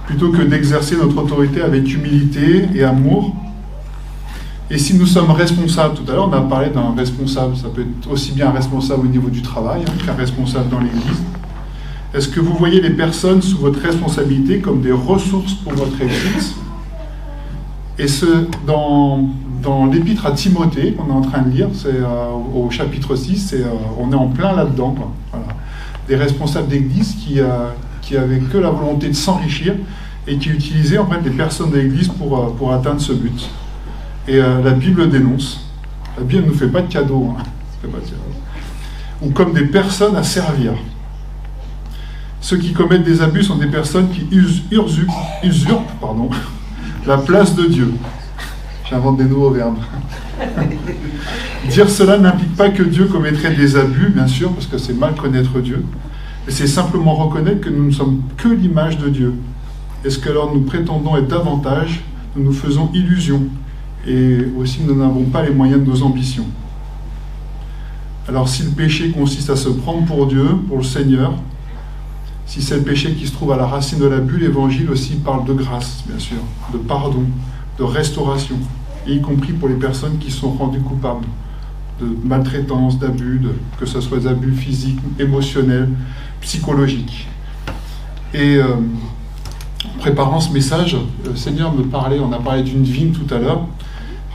Plutôt que d'exercer notre autorité avec humilité et amour. Et si nous sommes responsables, tout à l'heure on a parlé d'un responsable, ça peut être aussi bien un responsable au niveau du travail qu'un responsable dans l'Église. Est-ce que vous voyez les personnes sous votre responsabilité comme des ressources pour votre Église ? Et dans l'épître à Timothée qu'on est en train de lire, c'est au chapitre 6, on est en plein là-dedans. Voilà. Des responsables d'Église qui avaient que la volonté de s'enrichir et qui utilisaient en fait les personnes de l'Église pour atteindre ce but. Et la Bible dénonce. La Bible ne nous fait pas de cadeaux. Ou comme des personnes à servir. Ceux qui commettent des abus sont des personnes qui usurpent la place de Dieu. J'invente des nouveaux verbes. Dire cela n'implique pas que Dieu commettrait des abus, bien sûr, parce que c'est mal connaître Dieu. Mais c'est simplement reconnaître que nous ne sommes que l'image de Dieu. Est-ce que alors nous prétendons être davantage, nous nous faisons illusion, et aussi nous n'avons pas les moyens de nos ambitions. Alors si le péché consiste à se prendre pour Dieu, pour le Seigneur, si c'est le péché qui se trouve à la racine de l'abus, l'Évangile aussi parle de grâce, bien sûr, de pardon, de restauration, et y compris pour les personnes qui sont rendues coupables de maltraitance, d'abus, que ce soit des abus physiques, émotionnels, psychologiques. Et en préparant ce message, le Seigneur me parlait, on a parlé d'une vigne tout à l'heure,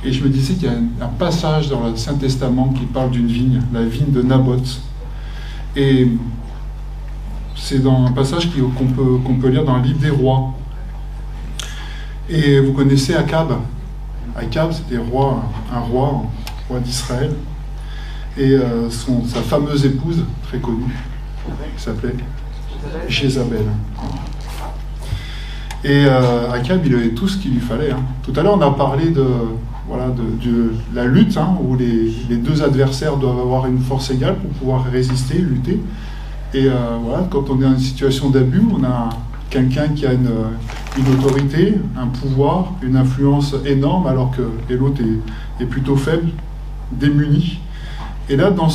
et je me disais qu'il y a un passage dans le Saint-Testament qui parle d'une vigne, la vigne de Naboth. Et c'est dans un passage qu'on peut lire dans le livre des rois. Et vous connaissez Akab. Akab, c'était un roi d'Israël. Et sa fameuse épouse, très connue, qui s'appelait Jézabel. Et Akab, il avait tout ce qu'il lui fallait. Tout à l'heure, on a parlé de la lutte, où les deux adversaires doivent avoir une force égale pour pouvoir résister, lutter. Et quand on est dans une situation d'abus, on a quelqu'un qui a une autorité, un pouvoir, une influence énorme, alors que l'autre est plutôt faible, démuni. Et là, dans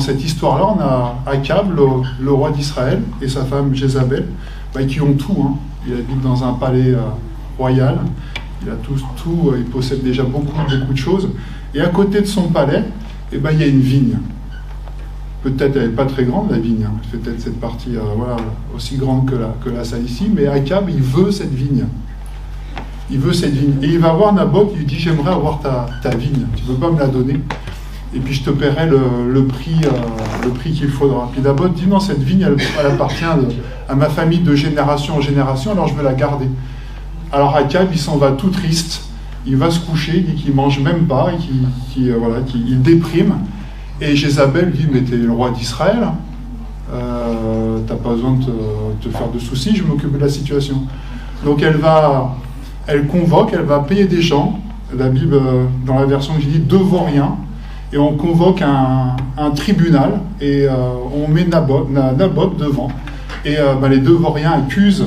cette histoire-là, on a Akab, le roi d'Israël, et sa femme Jézabel, qui ont tout. Il habite dans un palais royal, il a tout, il possède déjà beaucoup de choses. Et à côté de son palais, il y a une vigne. Peut-être elle n'est pas très grande, la vigne. C'est peut-être cette partie aussi grande que la salle ici. Mais Akab, il veut cette vigne. Il veut cette vigne. Et il va voir Naboth, il lui dit, j'aimerais avoir ta vigne. Tu ne peux pas me la donner. Et puis je te paierai le prix qu'il faudra. Puis Naboth dit, non, cette vigne, elle appartient à ma famille de génération en génération, alors je veux la garder. Alors Akab, il s'en va tout triste. Il va se coucher, il dit qu'il ne mange même pas, et qu'il déprime. Et Jézabel lui dit, mais t'es le roi d'Israël, t'as pas besoin de te faire de soucis, je vais m'occuper de la situation. Donc elle va payer des gens, la Bible, dans la version que j'ai dit, devant-rien, et on convoque un tribunal, et on met Naboth devant. Et les devant-rien accusent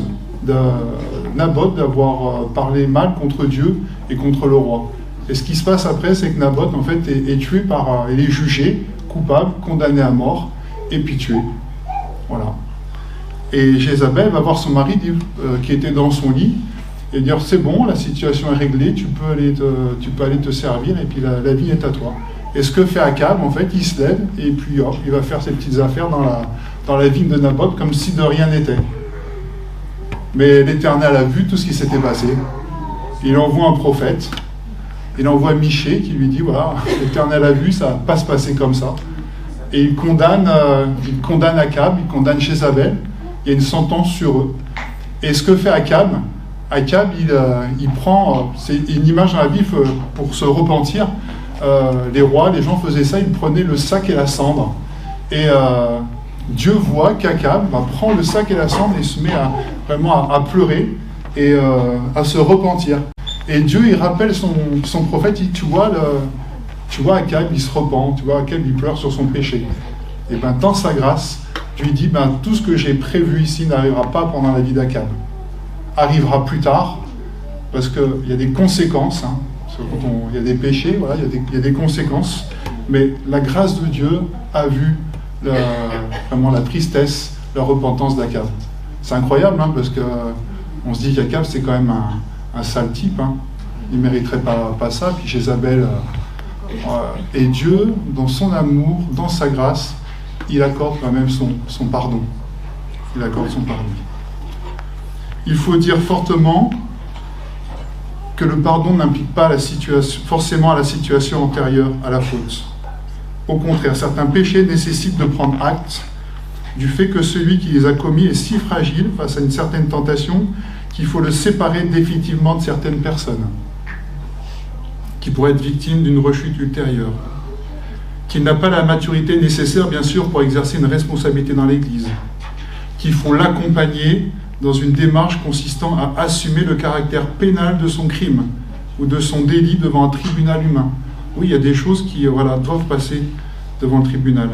Naboth d'avoir parlé mal contre Dieu et contre le roi. Et ce qui se passe après, c'est que Naboth, en fait, est tué il est jugé, coupable, condamné à mort, et puis tué. Voilà. Et Jézabel va voir son mari qui était dans son lit, et dire, c'est bon, la situation est réglée, tu peux aller te servir, et puis la vie est à toi. Et ce que fait Akab, en fait, il se lève, et puis il va faire ses petites affaires dans la vigne de Naboth, comme si de rien n'était. Mais l'Éternel a vu tout ce qui s'était passé. Il envoie un prophète. Il envoie Michée qui lui dit, voilà, l'Éternel a vu, ça ne va pas se passer comme ça. Et il condamne Akab, il condamne Jézabel. Il y a une sentence sur eux. Et ce que fait Akab, il prend, c'est une image dans la Bible pour se repentir. Les rois, les gens faisaient ça, ils prenaient le sac et la cendre. Et Dieu voit qu'Akab prend le sac et la cendre et se met vraiment à pleurer et à se repentir. Et Dieu, il rappelle son prophète, il dit, tu vois Akab, il se repent, tu vois Akab, il pleure sur son péché. Et bien, dans sa grâce, Dieu lui dit, tout ce que j'ai prévu ici n'arrivera pas pendant la vie d'Akab. Arrivera plus tard, parce qu'il y a des conséquences, hein. Quand il y a des péchés, voilà, il y a des conséquences, mais la grâce de Dieu a vu vraiment la tristesse, la repentance d'Akab. C'est incroyable, hein, parce qu'on se dit qu'Akab, c'est quand même un sale type, hein. Il ne mériterait pas ça, puis Jézabel... et Dieu, dans son amour, dans sa grâce, il accorde quand même son pardon. Il accorde son pardon. Il faut dire fortement que le pardon n'implique pas forcément la situation antérieure à la faute. Au contraire, certains péchés nécessitent de prendre acte du fait que celui qui les a commis est si fragile face à une certaine tentation qu'il faut le séparer définitivement de certaines personnes qui pourraient être victimes d'une rechute ultérieure, qu'il n'a pas la maturité nécessaire, bien sûr, pour exercer une responsabilité dans l'Église, qu'il faut l'accompagner dans une démarche consistant à assumer le caractère pénal de son crime ou de son délit devant un tribunal humain. Oui, il y a des choses qui doivent passer devant le tribunal.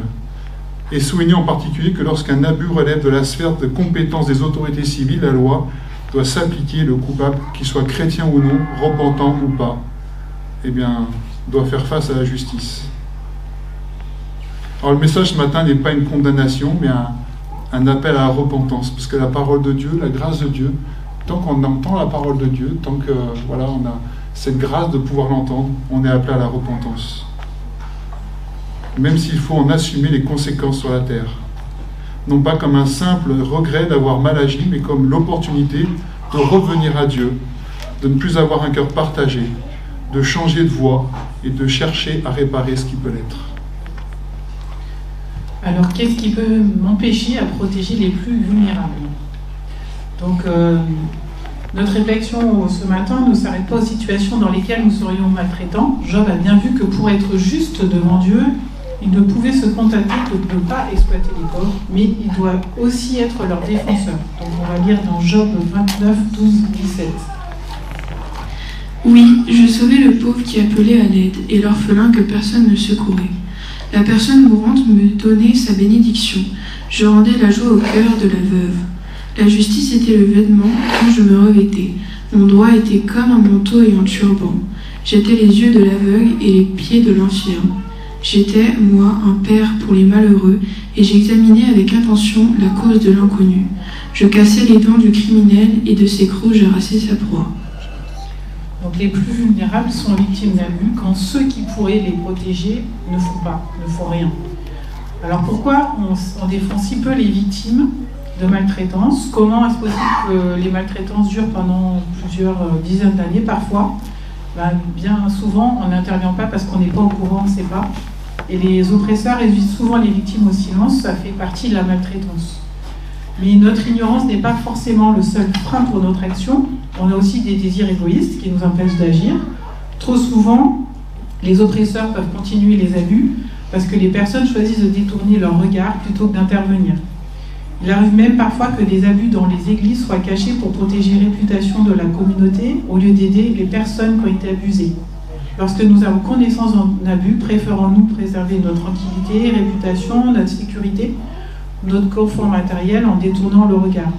Et souligner en particulier que lorsqu'un abus relève de la sphère de compétence des autorités civiles, la loi doit s'appliquer, le coupable, qu'il soit chrétien ou non, repentant ou pas, doit faire face à la justice. Alors le message ce matin n'est pas une condamnation, mais un appel à la repentance, parce que la parole de Dieu, la grâce de Dieu, tant qu'on entend la parole de Dieu, tant que on a cette grâce de pouvoir l'entendre, on est appelé à la repentance. Même s'il faut en assumer les conséquences sur la terre. Non pas comme un simple regret d'avoir mal agi, mais comme l'opportunité de revenir à Dieu, de ne plus avoir un cœur partagé, de changer de voie et de chercher à réparer ce qui peut l'être. Alors, qu'est-ce qui peut m'empêcher à protéger les plus vulnérables ? Donc, notre réflexion ce matin ne s'arrête pas aux situations dans lesquelles nous serions maltraitants. Job a bien vu que pour être juste devant Dieu, il ne pouvait se contenter que de ne pas exploiter les pauvres, mais il doit aussi être leur défenseur. Donc, on va lire dans Job 29, 12, 17. Oui, je sauvais le pauvre qui appelait à l'aide, et l'orphelin que personne ne secourait. La personne mourante me donnait sa bénédiction. Je rendais la joie au cœur de la veuve. La justice était le vêtement dont je me revêtais. Mon droit était comme un manteau et un turban. J'étais les yeux de l'aveugle et les pieds de l'infirme. J'étais, moi, un père pour les malheureux, et j'examinais avec attention la cause de l'inconnu. Je cassais les dents du criminel, et de ses crocs je rassais sa proie. Donc les plus vulnérables sont victimes d'abus quand ceux qui pourraient les protéger ne font rien. Alors pourquoi on défend si peu les victimes de maltraitance ? Comment est-ce possible que les maltraitances durent pendant plusieurs dizaines d'années parfois ? Bien souvent, on n'intervient pas parce qu'on n'est pas au courant, on ne sait pas. Et les oppresseurs réduisent souvent les victimes au silence, ça fait partie de la maltraitance. Mais notre ignorance n'est pas forcément le seul frein pour notre action. On a aussi des désirs égoïstes qui nous empêchent d'agir. Trop souvent, les oppresseurs peuvent continuer les abus parce que les personnes choisissent de détourner leur regard plutôt que d'intervenir. Il arrive même parfois que des abus dans les églises soient cachés pour protéger la réputation de la communauté au lieu d'aider les personnes qui ont été abusées. Lorsque nous avons connaissance d'un abus, préférons-nous préserver notre tranquillité, réputation, notre sécurité, notre confort matériel en détournant le regard.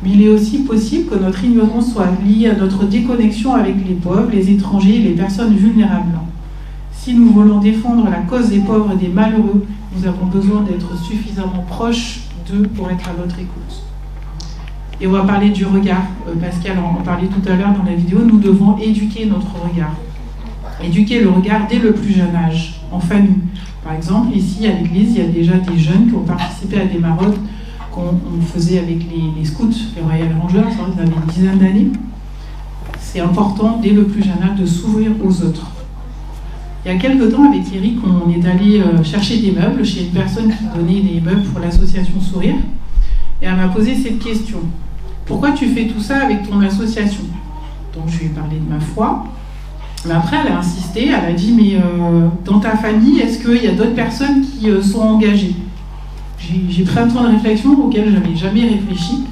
Mais il est aussi possible que notre ignorance soit liée à notre déconnexion avec les pauvres, les étrangers et les personnes vulnérables. Si nous voulons défendre la cause des pauvres et des malheureux, nous avons besoin d'être suffisamment proches d'eux pour être à notre écoute. Et on va parler du regard. Pascal en parlait tout à l'heure dans la vidéo. Nous devons éduquer notre regard. Éduquer le regard dès le plus jeune âge, en famille. Par exemple, ici à l'église, il y a déjà des jeunes qui ont participé à des maraudes qu'on faisait avec les scouts, les Royal Rangers, ils avaient une dizaine d'années. C'est important, dès le plus jeune âge, de s'ouvrir aux autres. Il y a quelques temps, avec Eric, on est allé chercher des meubles chez une personne qui donnait des meubles pour l'association Sourire. Et elle m'a posé cette question. Pourquoi tu fais tout ça avec ton association ? Donc je lui ai parlé de ma foi. Mais après, elle a insisté, elle a dit, mais dans ta famille, est-ce qu'il y a d'autres personnes qui sont engagées ? j'ai pris un temps de réflexion auquel je n'avais jamais réfléchi.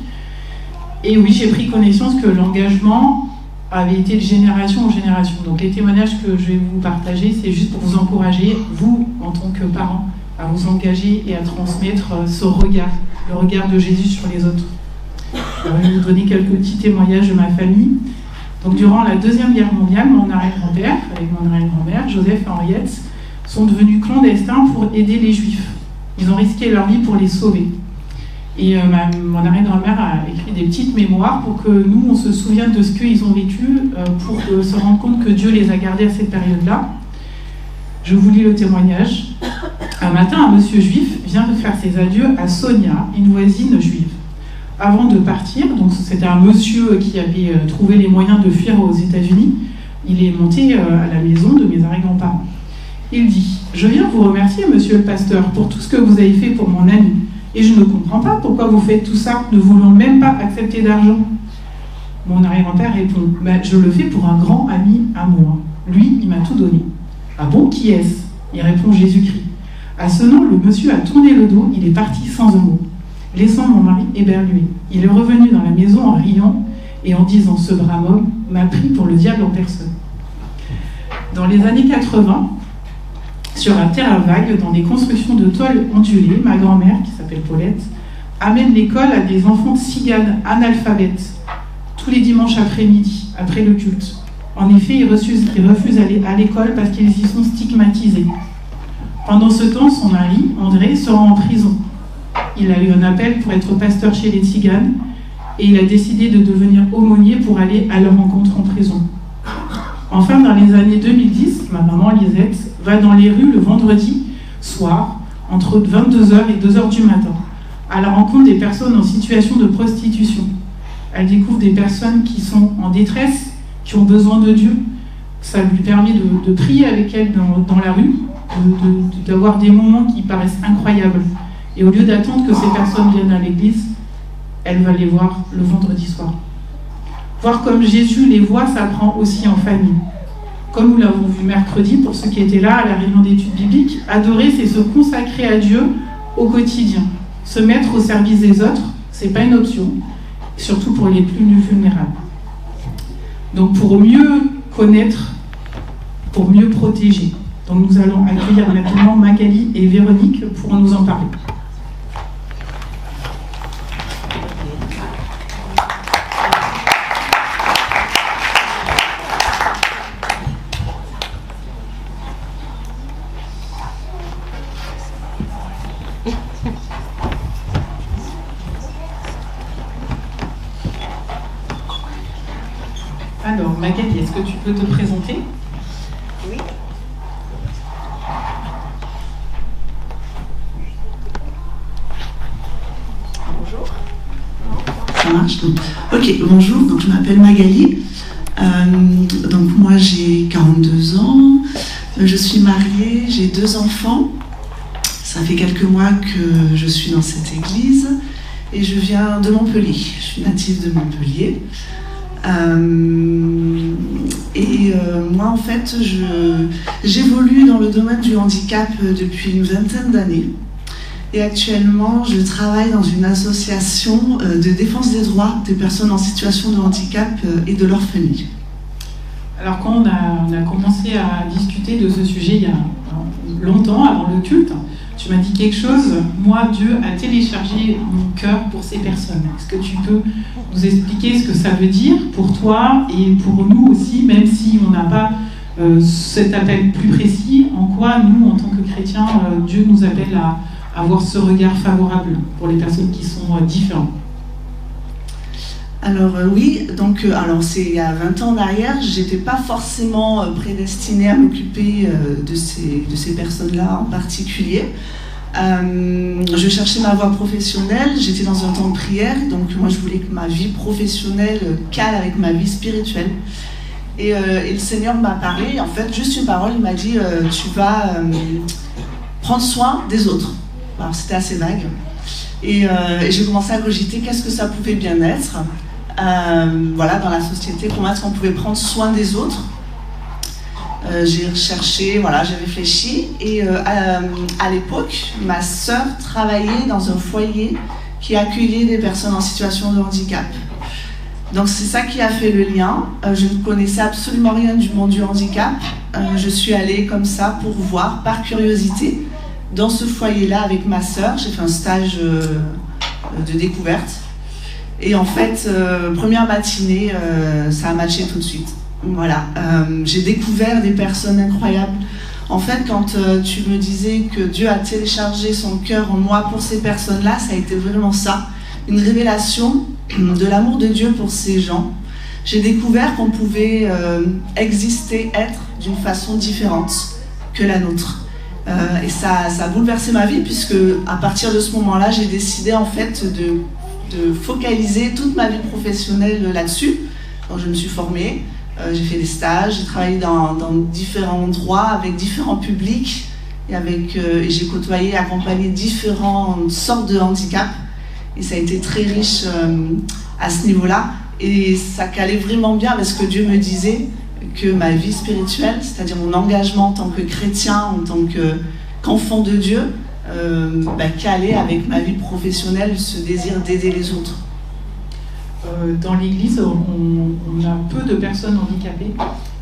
Et oui, j'ai pris connaissance que l'engagement avait été de génération en génération. Donc les témoignages que je vais vous partager, c'est juste pour vous encourager, vous, en tant que parents, à vous engager et à transmettre ce regard, le regard de Jésus sur les autres. Alors, je vais vous donner quelques petits témoignages de ma famille. Donc durant la Deuxième Guerre mondiale, mon arrière-grand-père, avec mon arrière-grand-mère, Joseph et Henriette, sont devenus clandestins pour aider les Juifs. Ils ont risqué leur vie pour les sauver. Et mon arrière-grand-mère a écrit des petites mémoires pour que nous, on se souvienne de ce qu'ils ont vécu, pour se rendre compte que Dieu les a gardés à cette période-là. Je vous lis le témoignage. Un matin, un monsieur juif vient de faire ses adieux à Sonia, une voisine juive. Avant de partir, donc c'était un monsieur qui avait trouvé les moyens de fuir aux États-Unis, il est monté à la maison de mes arrière-grands-parents. Il dit « Je viens vous remercier, monsieur le pasteur, pour tout ce que vous avez fait pour mon ami. Et je ne comprends pas pourquoi vous faites tout ça, ne voulant même pas accepter d'argent. » Mon arrière-grand-père répond « Je le fais pour un grand ami à moi. Lui, il m'a tout donné. » « Ah bon, qui est-ce » Il répond Jésus-Christ. À ce nom, le monsieur a tourné le dos, il est parti sans un mot, laissant mon mari éberlué. Il est revenu dans la maison en riant et en disant « Ce brave homme m'a pris pour le diable en personne. » Dans les années 80, sur un terrain vague, dans des constructions de toiles ondulées, ma grand-mère, qui s'appelle Paulette, amène l'école à des enfants tziganes analphabètes, tous les dimanches après-midi, après le culte. En effet, ils refusent d'aller à l'école parce qu'ils y sont stigmatisés. Pendant ce temps, son mari, André, se rend en prison. Il a eu un appel pour être pasteur chez les Tziganes et il a décidé de devenir aumônier pour aller à leur rencontre en prison. Enfin, dans les années 2010, ma maman Lisette va dans les rues le vendredi soir, entre 22h et 2h du matin, à la rencontre des personnes en situation de prostitution. Elle découvre des personnes qui sont en détresse, qui ont besoin de Dieu. Ça lui permet de prier avec elles dans la rue, d'avoir des moments qui paraissent incroyables. Et au lieu d'attendre que ces personnes viennent à l'église, elle va les voir le vendredi soir. Voir comme Jésus les voit, ça prend aussi en famille. Comme nous l'avons vu mercredi, pour ceux qui étaient là à la réunion d'études bibliques, adorer, c'est se consacrer à Dieu au quotidien. Se mettre au service des autres, c'est pas une option, surtout pour les plus vulnérables. Donc pour mieux connaître, pour mieux protéger. Donc nous allons accueillir maintenant Magali et Véronique pour nous en parler. Alors, Magali, est-ce que tu peux te présenter ? Oui. Bonjour. Ça marche donc. Ok, bonjour, donc je m'appelle Magali. Donc moi j'ai 42 ans, je suis mariée, j'ai 2 enfants. Ça fait quelques mois que je suis dans cette église et je viens de Montpellier. Je suis native de Montpellier. Moi en fait j'évolue dans le domaine du handicap depuis une vingtaine d'années et actuellement je travaille dans une association de défense des droits des personnes en situation de handicap et de leurs familles. Alors quand on a commencé à discuter de ce sujet il y a longtemps avant le culte, tu m'as dit quelque chose, moi Dieu a téléchargé mon cœur pour ces personnes. Est-ce que tu peux nous expliquer ce que ça veut dire pour toi et pour nous aussi, même si on n'a pas cet appel plus précis, en quoi nous, en tant que chrétiens, Dieu nous appelle à avoir ce regard favorable pour les personnes qui sont différentes? Alors oui, donc c'est il y a 20 ans derrière, j'étais pas forcément prédestinée à m'occuper de ces personnes-là en particulier. Je cherchais ma voie professionnelle, j'étais dans un temps de prière, donc moi je voulais que ma vie professionnelle cale avec ma vie spirituelle. Et le Seigneur m'a parlé, en fait, juste une parole, il m'a dit tu vas prendre soin des autres. Alors c'était assez vague. Et j'ai commencé à cogiter qu'est-ce que ça pouvait bien être. Dans la société, comment est-ce qu'on pouvait prendre soin des autres. J'ai cherché, voilà, j'ai réfléchi. Et à l'époque, ma sœur travaillait dans un foyer qui accueillait des personnes en situation de handicap. Donc c'est ça qui a fait le lien. Je ne connaissais absolument rien du monde du handicap. Je suis allée comme ça pour voir, par curiosité, dans ce foyer-là avec ma sœur. J'ai fait un stage de découverte. Et en fait, première matinée, ça a matché tout de suite. Voilà. J'ai découvert des personnes incroyables. En fait, quand tu me disais que Dieu a téléchargé son cœur en moi pour ces personnes-là, ça a été vraiment ça. Une révélation de l'amour de Dieu pour ces gens. J'ai découvert qu'on pouvait exister, être d'une façon différente que la nôtre. Et ça a bouleversé ma vie, puisque à partir de ce moment-là, j'ai décidé en fait de focaliser toute ma vie professionnelle là-dessus. Donc je me suis formée, j'ai fait des stages, j'ai travaillé dans différents endroits, avec différents publics, et j'ai côtoyé et accompagné différentes sortes de handicaps. Et ça a été très riche à ce niveau-là. Et ça calait vraiment bien parce que Dieu me disait que ma vie spirituelle, c'est-à-dire mon engagement en tant que chrétien, en tant qu'enfant de Dieu, calait avec ma vie professionnelle, ce désir d'aider les autres. Dans l'église, on a peu de personnes handicapées.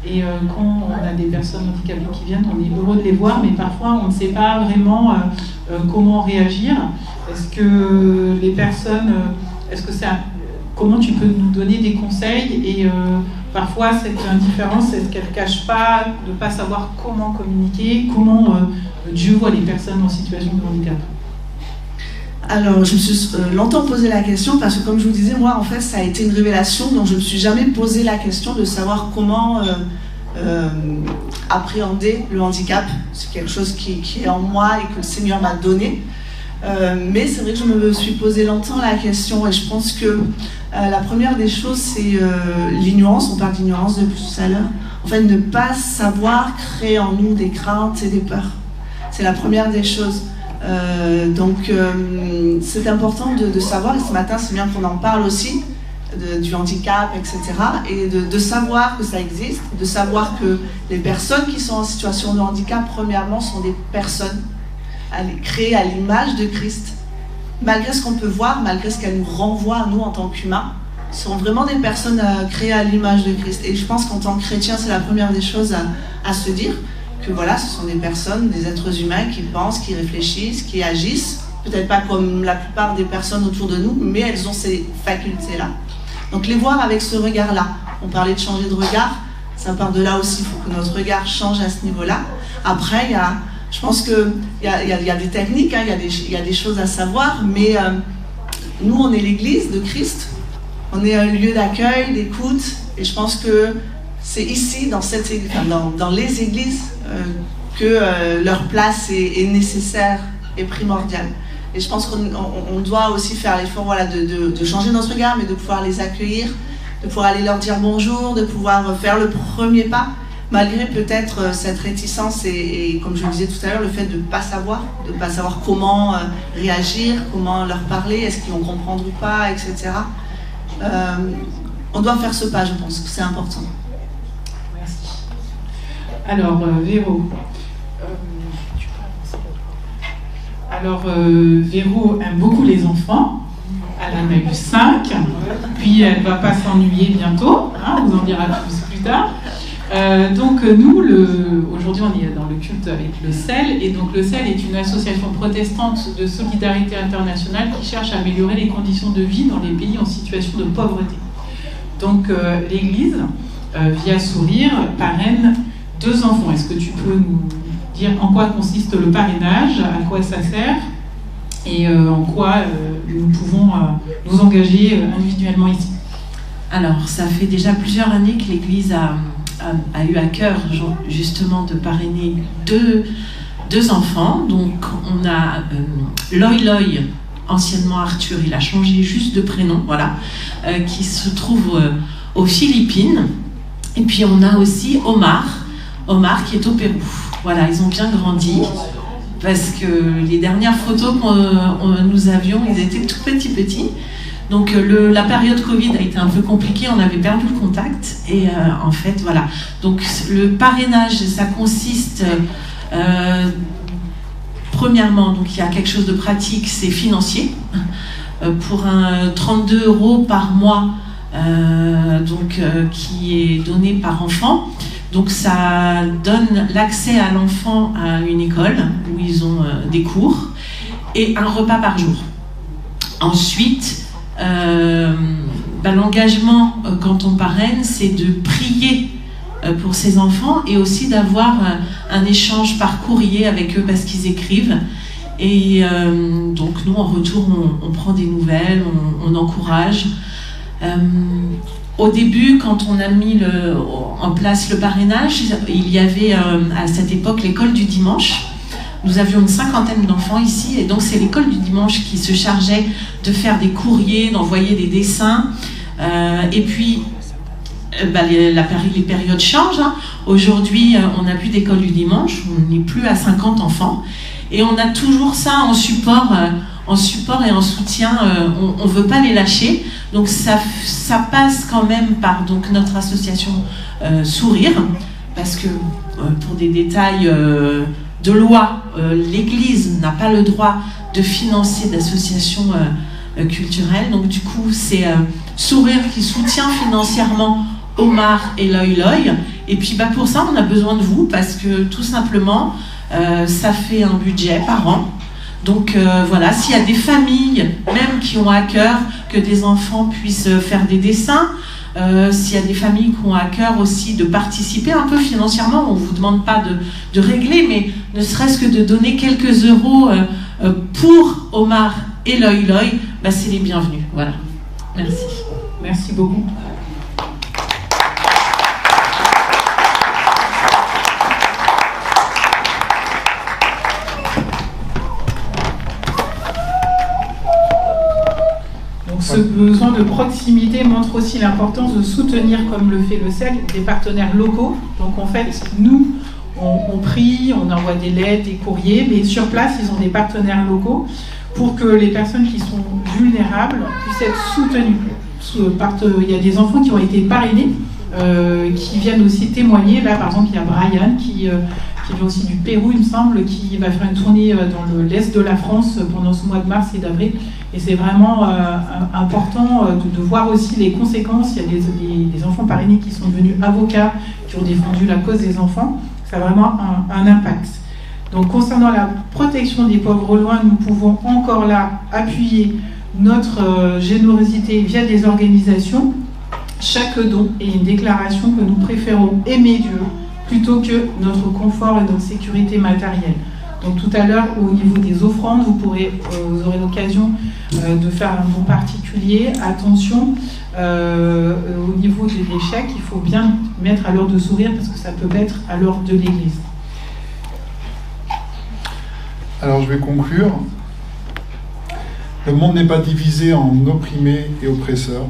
Et quand on a des personnes handicapées qui viennent, on est heureux de les voir, mais parfois on ne sait pas vraiment comment réagir. Est-ce que les personnes, comment tu peux nous donner des conseils? Et parfois cette indifférence, est-ce qu'elle ne cache pas de ne pas savoir comment communiquer, comment Dieu voit les personnes en situation de handicap? Alors, je me suis longtemps posé la question parce que, comme je vous disais, moi, en fait, ça a été une révélation, donc je ne me suis jamais posé la question de savoir comment appréhender le handicap. C'est quelque chose qui est en moi et que le Seigneur m'a donné. Mais c'est vrai que je me suis posé longtemps la question, et je pense que la première des choses, c'est l'ignorance. On parle d'ignorance depuis tout à l'heure. En fait, ne pas savoir crée en nous des craintes et des peurs. C'est la première des choses. Donc c'est important de savoir, et ce matin c'est bien qu'on en parle aussi, du handicap, etc. Et de savoir que ça existe, de savoir que les personnes qui sont en situation de handicap, premièrement, sont des personnes créées à l'image de Christ. Malgré ce qu'on peut voir, malgré ce qu'elle nous renvoie à nous en tant qu'humains, sont vraiment des personnes créées à l'image de Christ. Et je pense qu'en tant que chrétien, c'est la première des choses à se dire, que voilà, ce sont des personnes, des êtres humains qui pensent, qui réfléchissent, qui agissent, peut-être pas comme la plupart des personnes autour de nous, mais elles ont ces facultés-là. Donc les voir avec ce regard-là. On parlait de changer de regard, ça part de là aussi, il faut que notre regard change à ce niveau-là. Après, je pense qu'il y a des techniques, hein, il y a des choses à savoir, mais nous, on est l'église de Christ, on est un lieu d'accueil, d'écoute, et je pense que c'est ici, dans les églises, que leur place est nécessaire et primordiale. Et je pense qu'on doit aussi faire l'effort, voilà, de changer notre regard, mais de pouvoir les accueillir, de pouvoir aller leur dire bonjour, de pouvoir faire le premier pas, malgré peut-être cette réticence et comme je le disais tout à l'heure, le fait de ne pas savoir comment réagir, comment leur parler, est-ce qu'ils vont comprendre ou pas, etc. On doit faire ce pas, je pense que c'est important. Alors, Véro. Véro aime beaucoup les enfants. Elle en a eu 5. Puis elle ne va pas s'ennuyer bientôt. Hein, on vous en dira plus tard. Donc nous, aujourd'hui, on est dans le culte avec le CEL. Et donc le CEL est une association protestante de solidarité internationale qui cherche à améliorer les conditions de vie dans les pays en situation de pauvreté. Donc l'Église, via Sourire, parraine 2 enfants. Est-ce que tu peux nous dire en quoi consiste le parrainage, à quoi ça sert et en quoi nous pouvons nous engager individuellement ici? Alors, ça fait déjà plusieurs années que l'Église a eu à cœur justement de parrainer deux enfants. Donc, on a Loy, anciennement Arthur, il a changé juste de prénom, voilà, qui se trouve aux Philippines. Et puis, on a aussi Omar qui est au Pérou. Voilà, ils ont bien grandi parce que les dernières photos que nous avions, ils étaient tout petits. Donc la période Covid a été un peu compliquée, on avait perdu le contact. Et en fait, voilà. Donc le parrainage, ça consiste... premièrement, donc il y a quelque chose de pratique, c'est financier. Pour 32 € par mois, qui est donné par enfant. Donc ça donne l'accès à l'enfant à une école où ils ont des cours et un repas par jour. Ensuite, l'engagement quand on parraine, c'est de prier pour ces enfants et aussi d'avoir un échange par courrier avec eux parce qu'ils écrivent. Et donc nous, en retour, on prend des nouvelles, on encourage. Au début, quand on a mis en place le parrainage, il y avait à cette époque l'école du dimanche. Nous avions une 50aine d'enfants ici, et donc c'est l'école du dimanche qui se chargeait de faire des courriers, d'envoyer des dessins. Et puis, les périodes changent. Hein. Aujourd'hui, on n'a plus d'école du dimanche, on n'est plus à 50 enfants. Et on a toujours ça en support et en soutien. On ne veut pas les lâcher. Donc ça passe quand même par notre association Sourire, parce que pour des détails de loi, l'Église n'a pas le droit de financer d'associations culturelles. Donc du coup, c'est Sourire qui soutient financièrement Omar et Loy Loy. Et puis pour ça, on a besoin de vous, parce que tout simplement, ça fait un budget par an. Donc voilà, s'il y a des familles même qui ont à cœur que des enfants puissent faire des dessins, s'il y a des familles qui ont à cœur aussi de participer un peu financièrement, on ne vous demande pas de régler, mais ne serait-ce que de donner quelques euros pour Omar et Loy Loy, c'est les bienvenus. Voilà. Merci. Merci beaucoup. Ce besoin de proximité montre aussi l'importance de soutenir, comme le fait le CEL, des partenaires locaux. Donc en fait, nous, on prie, on envoie des lettres, des courriers, mais sur place, ils ont des partenaires locaux pour que les personnes qui sont vulnérables puissent être soutenues. Il y a des enfants qui ont été parrainés, qui viennent aussi témoigner. Là, par exemple, il y a Brian qui vient aussi du Pérou, il me semble, qui va faire une tournée dans l'est de la France pendant ce mois de mars et d'avril. Et c'est vraiment important de voir aussi les conséquences. Il y a des enfants parrainés qui sont devenus avocats, qui ont défendu la cause des enfants. Ça a vraiment un impact. Donc concernant la protection des pauvres au loin, nous pouvons encore là appuyer notre générosité via des organisations. Chaque don est une déclaration que nous préférons aimer Dieu plutôt que notre confort et notre sécurité matérielle. Donc tout à l'heure, au niveau des offrandes, vous aurez l'occasion de faire un don particulier. Attention, au niveau des chèques, il faut bien mettre à l'heure de Sourire parce que ça peut être à l'heure de l'Église. Alors je vais conclure. Le monde n'est pas divisé en opprimés et oppresseurs.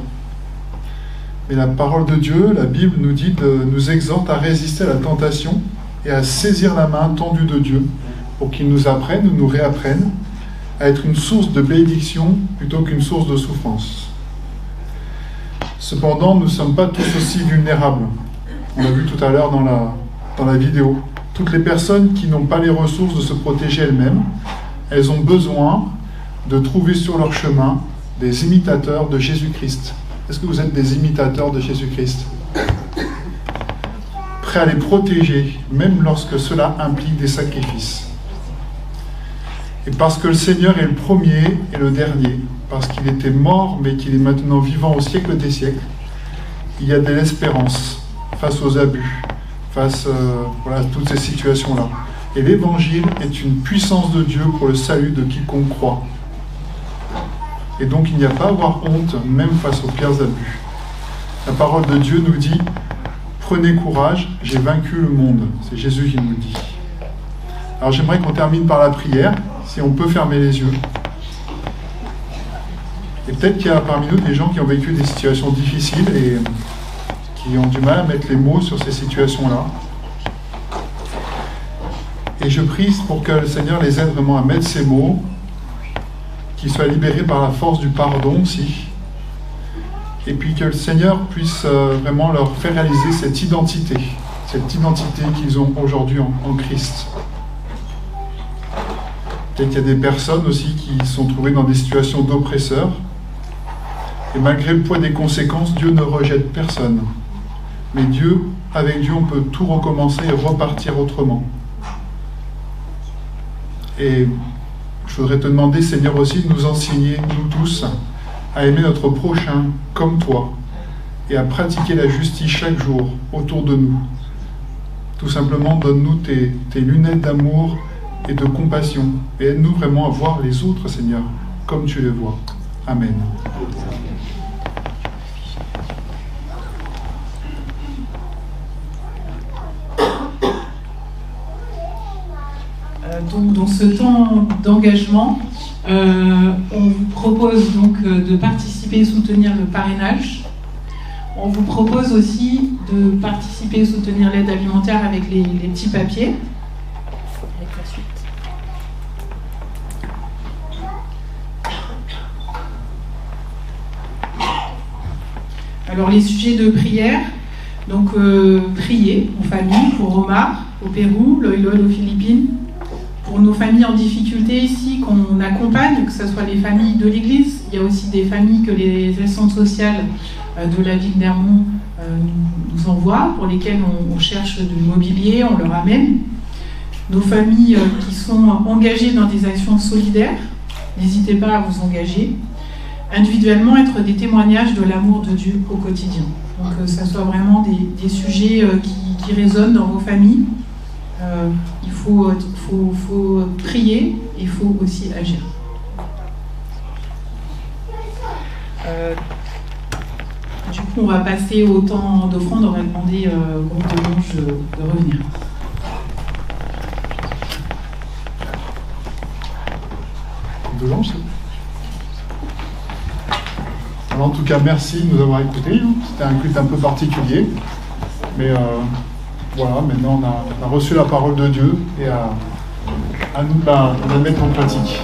Mais la parole de Dieu, la Bible, nous exhorte à résister à la tentation et à saisir la main tendue de Dieu pour qu'il nous apprenne ou nous réapprenne à être une source de bénédiction plutôt qu'une source de souffrance. Cependant, nous ne sommes pas tous aussi vulnérables. On l'a vu tout à l'heure dans la vidéo. Toutes les personnes qui n'ont pas les ressources de se protéger elles-mêmes, elles ont besoin de trouver sur leur chemin des imitateurs de Jésus-Christ. Est-ce que vous êtes des imitateurs de Jésus-Christ ? Prêts à les protéger, même lorsque cela implique des sacrifices. Et parce que le Seigneur est le premier et le dernier, parce qu'il était mort mais qu'il est maintenant vivant au siècle des siècles, il y a de l'espérance face aux abus, face à toutes ces situations-là. Et l'Évangile est une puissance de Dieu pour le salut de quiconque croit. Et donc il n'y a pas à avoir honte, même face aux pires abus. La parole de Dieu nous dit « Prenez courage, j'ai vaincu le monde ». C'est Jésus qui nous dit. Alors j'aimerais qu'on termine par la prière, si on peut fermer les yeux. Et peut-être qu'il y a parmi nous des gens qui ont vécu des situations difficiles et qui ont du mal à mettre les mots sur ces situations-là. Et je prie pour que le Seigneur les aide vraiment à mettre ces mots, qu'ils soient libérés par la force du pardon aussi, et puis que le Seigneur puisse vraiment leur faire réaliser cette identité qu'ils ont aujourd'hui en Christ. Peut-être qu'il y a des personnes aussi qui sont trouvées dans des situations d'oppresseurs, et malgré le poids des conséquences, Dieu ne rejette personne. Mais avec Dieu, on peut tout recommencer et repartir autrement. Et je voudrais te demander, Seigneur, aussi de nous enseigner, nous tous, à aimer notre prochain comme toi et à pratiquer la justice chaque jour autour de nous. Tout simplement, donne-nous tes lunettes d'amour et de compassion et aide-nous vraiment à voir les autres, Seigneur, comme tu les vois. Amen. Donc, dans ce temps d'engagement, on vous propose donc de participer et soutenir le parrainage. On vous propose aussi de participer et soutenir l'aide alimentaire avec les petits papiers. Avec la suite. Alors les sujets de prière, donc prier en famille pour Omar au Pérou, Loy aux Philippines, pour nos familles en difficulté ici qu'on accompagne, que ce soit les familles de l'Église, il y a aussi des familles que les centres sociales de la ville d'Hermont nous envoient, pour lesquelles on cherche du mobilier, on leur amène. Nos familles qui sont engagées dans des actions solidaires, n'hésitez pas à vous engager. Individuellement, être des témoignages de l'amour de Dieu au quotidien. Donc que ça soit vraiment des sujets qui résonnent dans vos familles. Il faut prier, il faut aussi agir. Du coup, on va passer au temps d'offrande. On va demander au groupe de louanges de revenir. De louanges. Alors, en tout cas, merci de nous avoir écoutés. C'était un culte un peu particulier, mais voilà, maintenant on a reçu la parole de Dieu et à nous de la mettre en pratique.